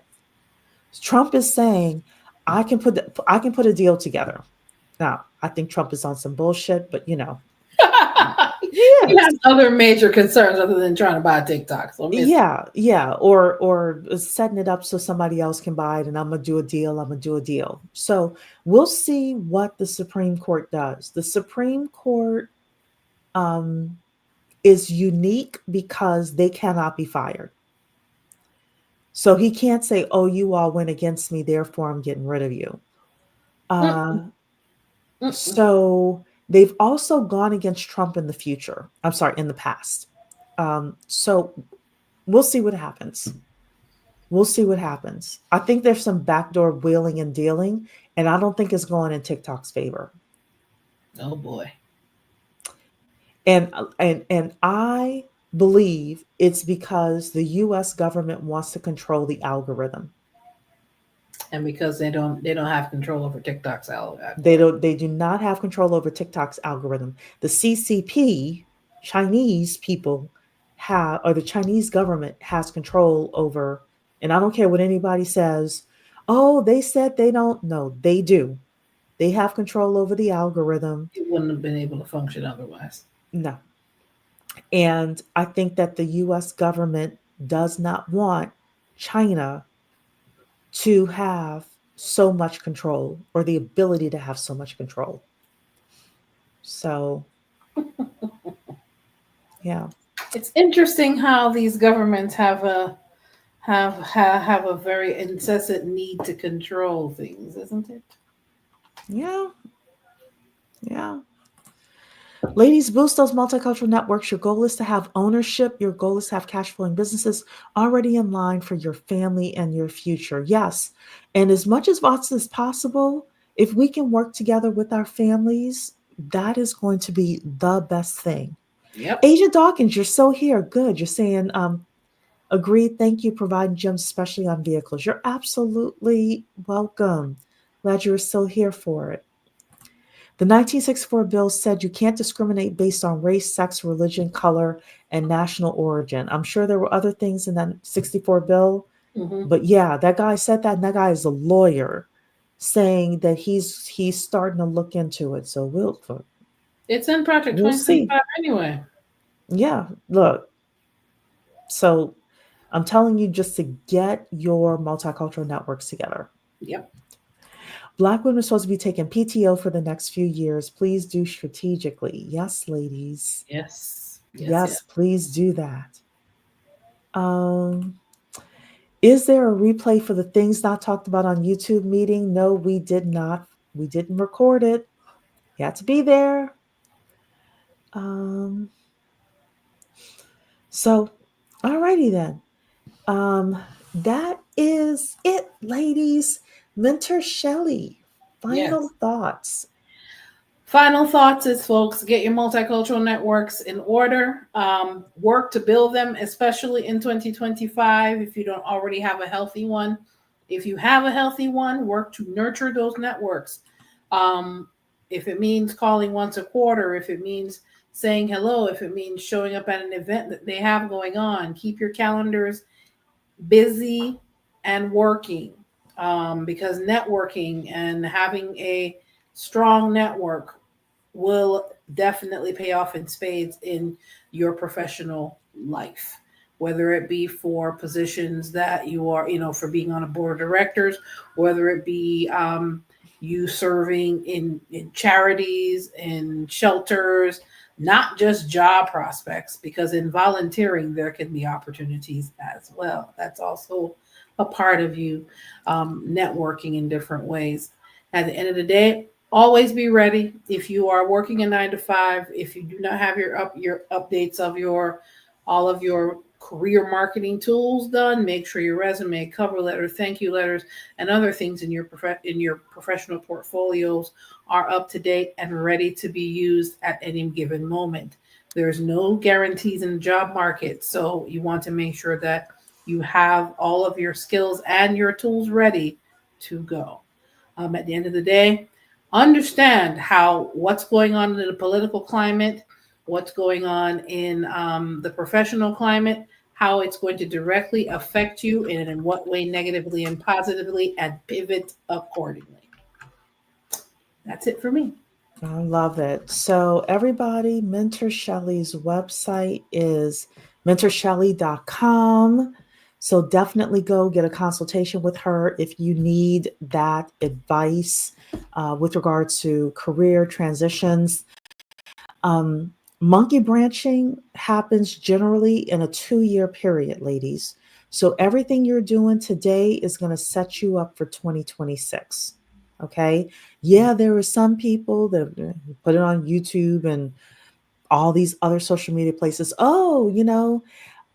Trump is saying, I can put a deal together. Now, I think Trump is on some bullshit, but he He is. has other major concerns other than trying to buy TikTok. So miss. Yeah, or setting it up so somebody else can buy it, and I'm gonna do a deal. I'm gonna do a deal. So we'll see what the Supreme Court does. The Supreme Court is unique because they cannot be fired. So he can't say, oh, you all went against me, therefore I'm getting rid of you. Mm-mm. Mm-mm. So they've also gone against Trump in the future. I'm sorry, in the past. So we'll see what happens. We'll see what happens. I think there's some backdoor wheeling and dealing, and I don't think it's going in TikTok's favor. Oh boy. And I believe it's because the US government wants to control the algorithm. And because they don't have control over TikTok's They do not have control over TikTok's algorithm. The CCP, Chinese people have, or the Chinese government has control over, and I don't care what anybody says. Oh, they said they don't. No, they do. They have control over the algorithm. It wouldn't have been able to function otherwise. No. And I think that the US government does not want China to have so much control or the ability to have so much control. So, yeah. It's interesting how these governments have a very incessant need to control things, isn't it? Yeah. Yeah. Ladies, boost those multicultural networks. Your goal is to have ownership. Your goal is to have cash flowing businesses already in line for your family and your future. Yes. And as much as possible, if we can work together with our families, that is going to be the best thing. Yep. Asia Dawkins, you're so here. Good. You're saying, agreed. Thank you. Providing gems, especially on vehicles. You're absolutely welcome. Glad you were still here for it. The 1964 bill said you can't discriminate based on race, sex, religion, color, and national origin. I'm sure there were other things in that 64 bill, but yeah, that guy said that, and that guy is a lawyer saying that he's starting to look into it. So it's in Project we'll 2025 see. anyway. Yeah, look. So I'm telling you just to get your multicultural networks together. Yep. Black women are supposed to be taking PTO for the next few years. Please do strategically. Yes, ladies. Yes. Yes, please do that. Is there a replay for the things not talked about on YouTube meeting? No, we did not. We didn't record it. You had to be there. So, alrighty then. That is it, ladies. Mentor Shelly, final thoughts. Final thoughts is, folks, get your multicultural networks in order. Work to build them, especially in 2025 if you don't already have a healthy one. If you have a healthy one, work to nurture those networks. If it means calling once a quarter, if it means saying hello, if it means showing up at an event that they have going on, keep your calendars busy and working, because networking and having a strong network will definitely pay off in spades in your professional life, whether it be for positions that you are, for being on a board of directors, whether it be you serving in charities, in shelters, not just job prospects, because in volunteering, there can be opportunities as well. That's also a part of you networking in different ways. At the end of the day, always be ready. If you are working a 9 to 5, if you do not have your updates of all of your career marketing tools done, make sure your resume, cover letter, thank you letters, and other things in your professional portfolios are up to date and ready to be used at any given moment. There's no guarantees in the job market, so you want to make sure that you have all of your skills and your tools ready to go. At the end of the day, understand what's going on in the political climate, what's going on in the professional climate, how it's going to directly affect you, and in what way negatively and positively, and pivot accordingly. That's it for me. I love it. So everybody, Mentor Shelly's website is mentorshelly.com. So definitely go get a consultation with her if you need that advice with regards to career transitions. Monkey branching happens generally in a 2-year period, ladies. So everything you're doing today is going to set you up for 2026. Okay. Yeah, there are some people that put it on YouTube and all these other social media places. Oh,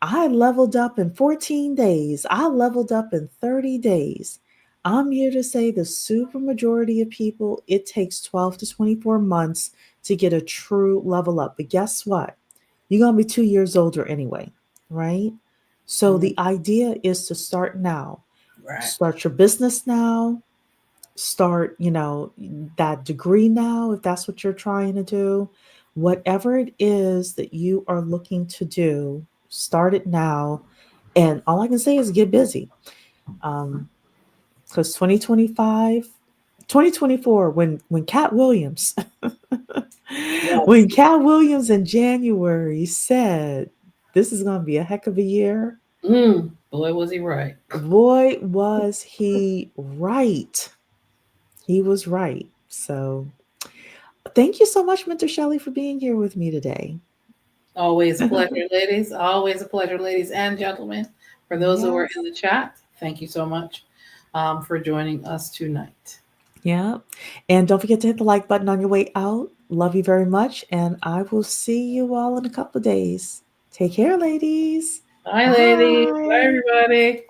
I leveled up in 14 days. I leveled up in 30 days. I'm here to say the super majority of people, it takes 12 to 24 months to get a true level up. But guess what? You're going to be 2 years older anyway, right? So the idea is to start now. Right. Start your business now. Start, that degree now, if that's what you're trying to do. Whatever it is that you are looking to do, start it now. And all I can say is get busy. Because 2024, when Cat Williams, when Cat Williams in January said, this is going to be a heck of a year. Boy, was he right. Boy, was he right. He was right. So thank you so much, Mentor Shelly, for being here with me today. Always a pleasure, ladies. Always a pleasure, ladies and gentlemen. For those who are in the chat, thank you so much for joining us tonight. Yeah. And don't forget to hit the like button on your way out. Love you very much. And I will see you all in a couple of days. Take care, ladies. Bye, ladies. Bye, everybody.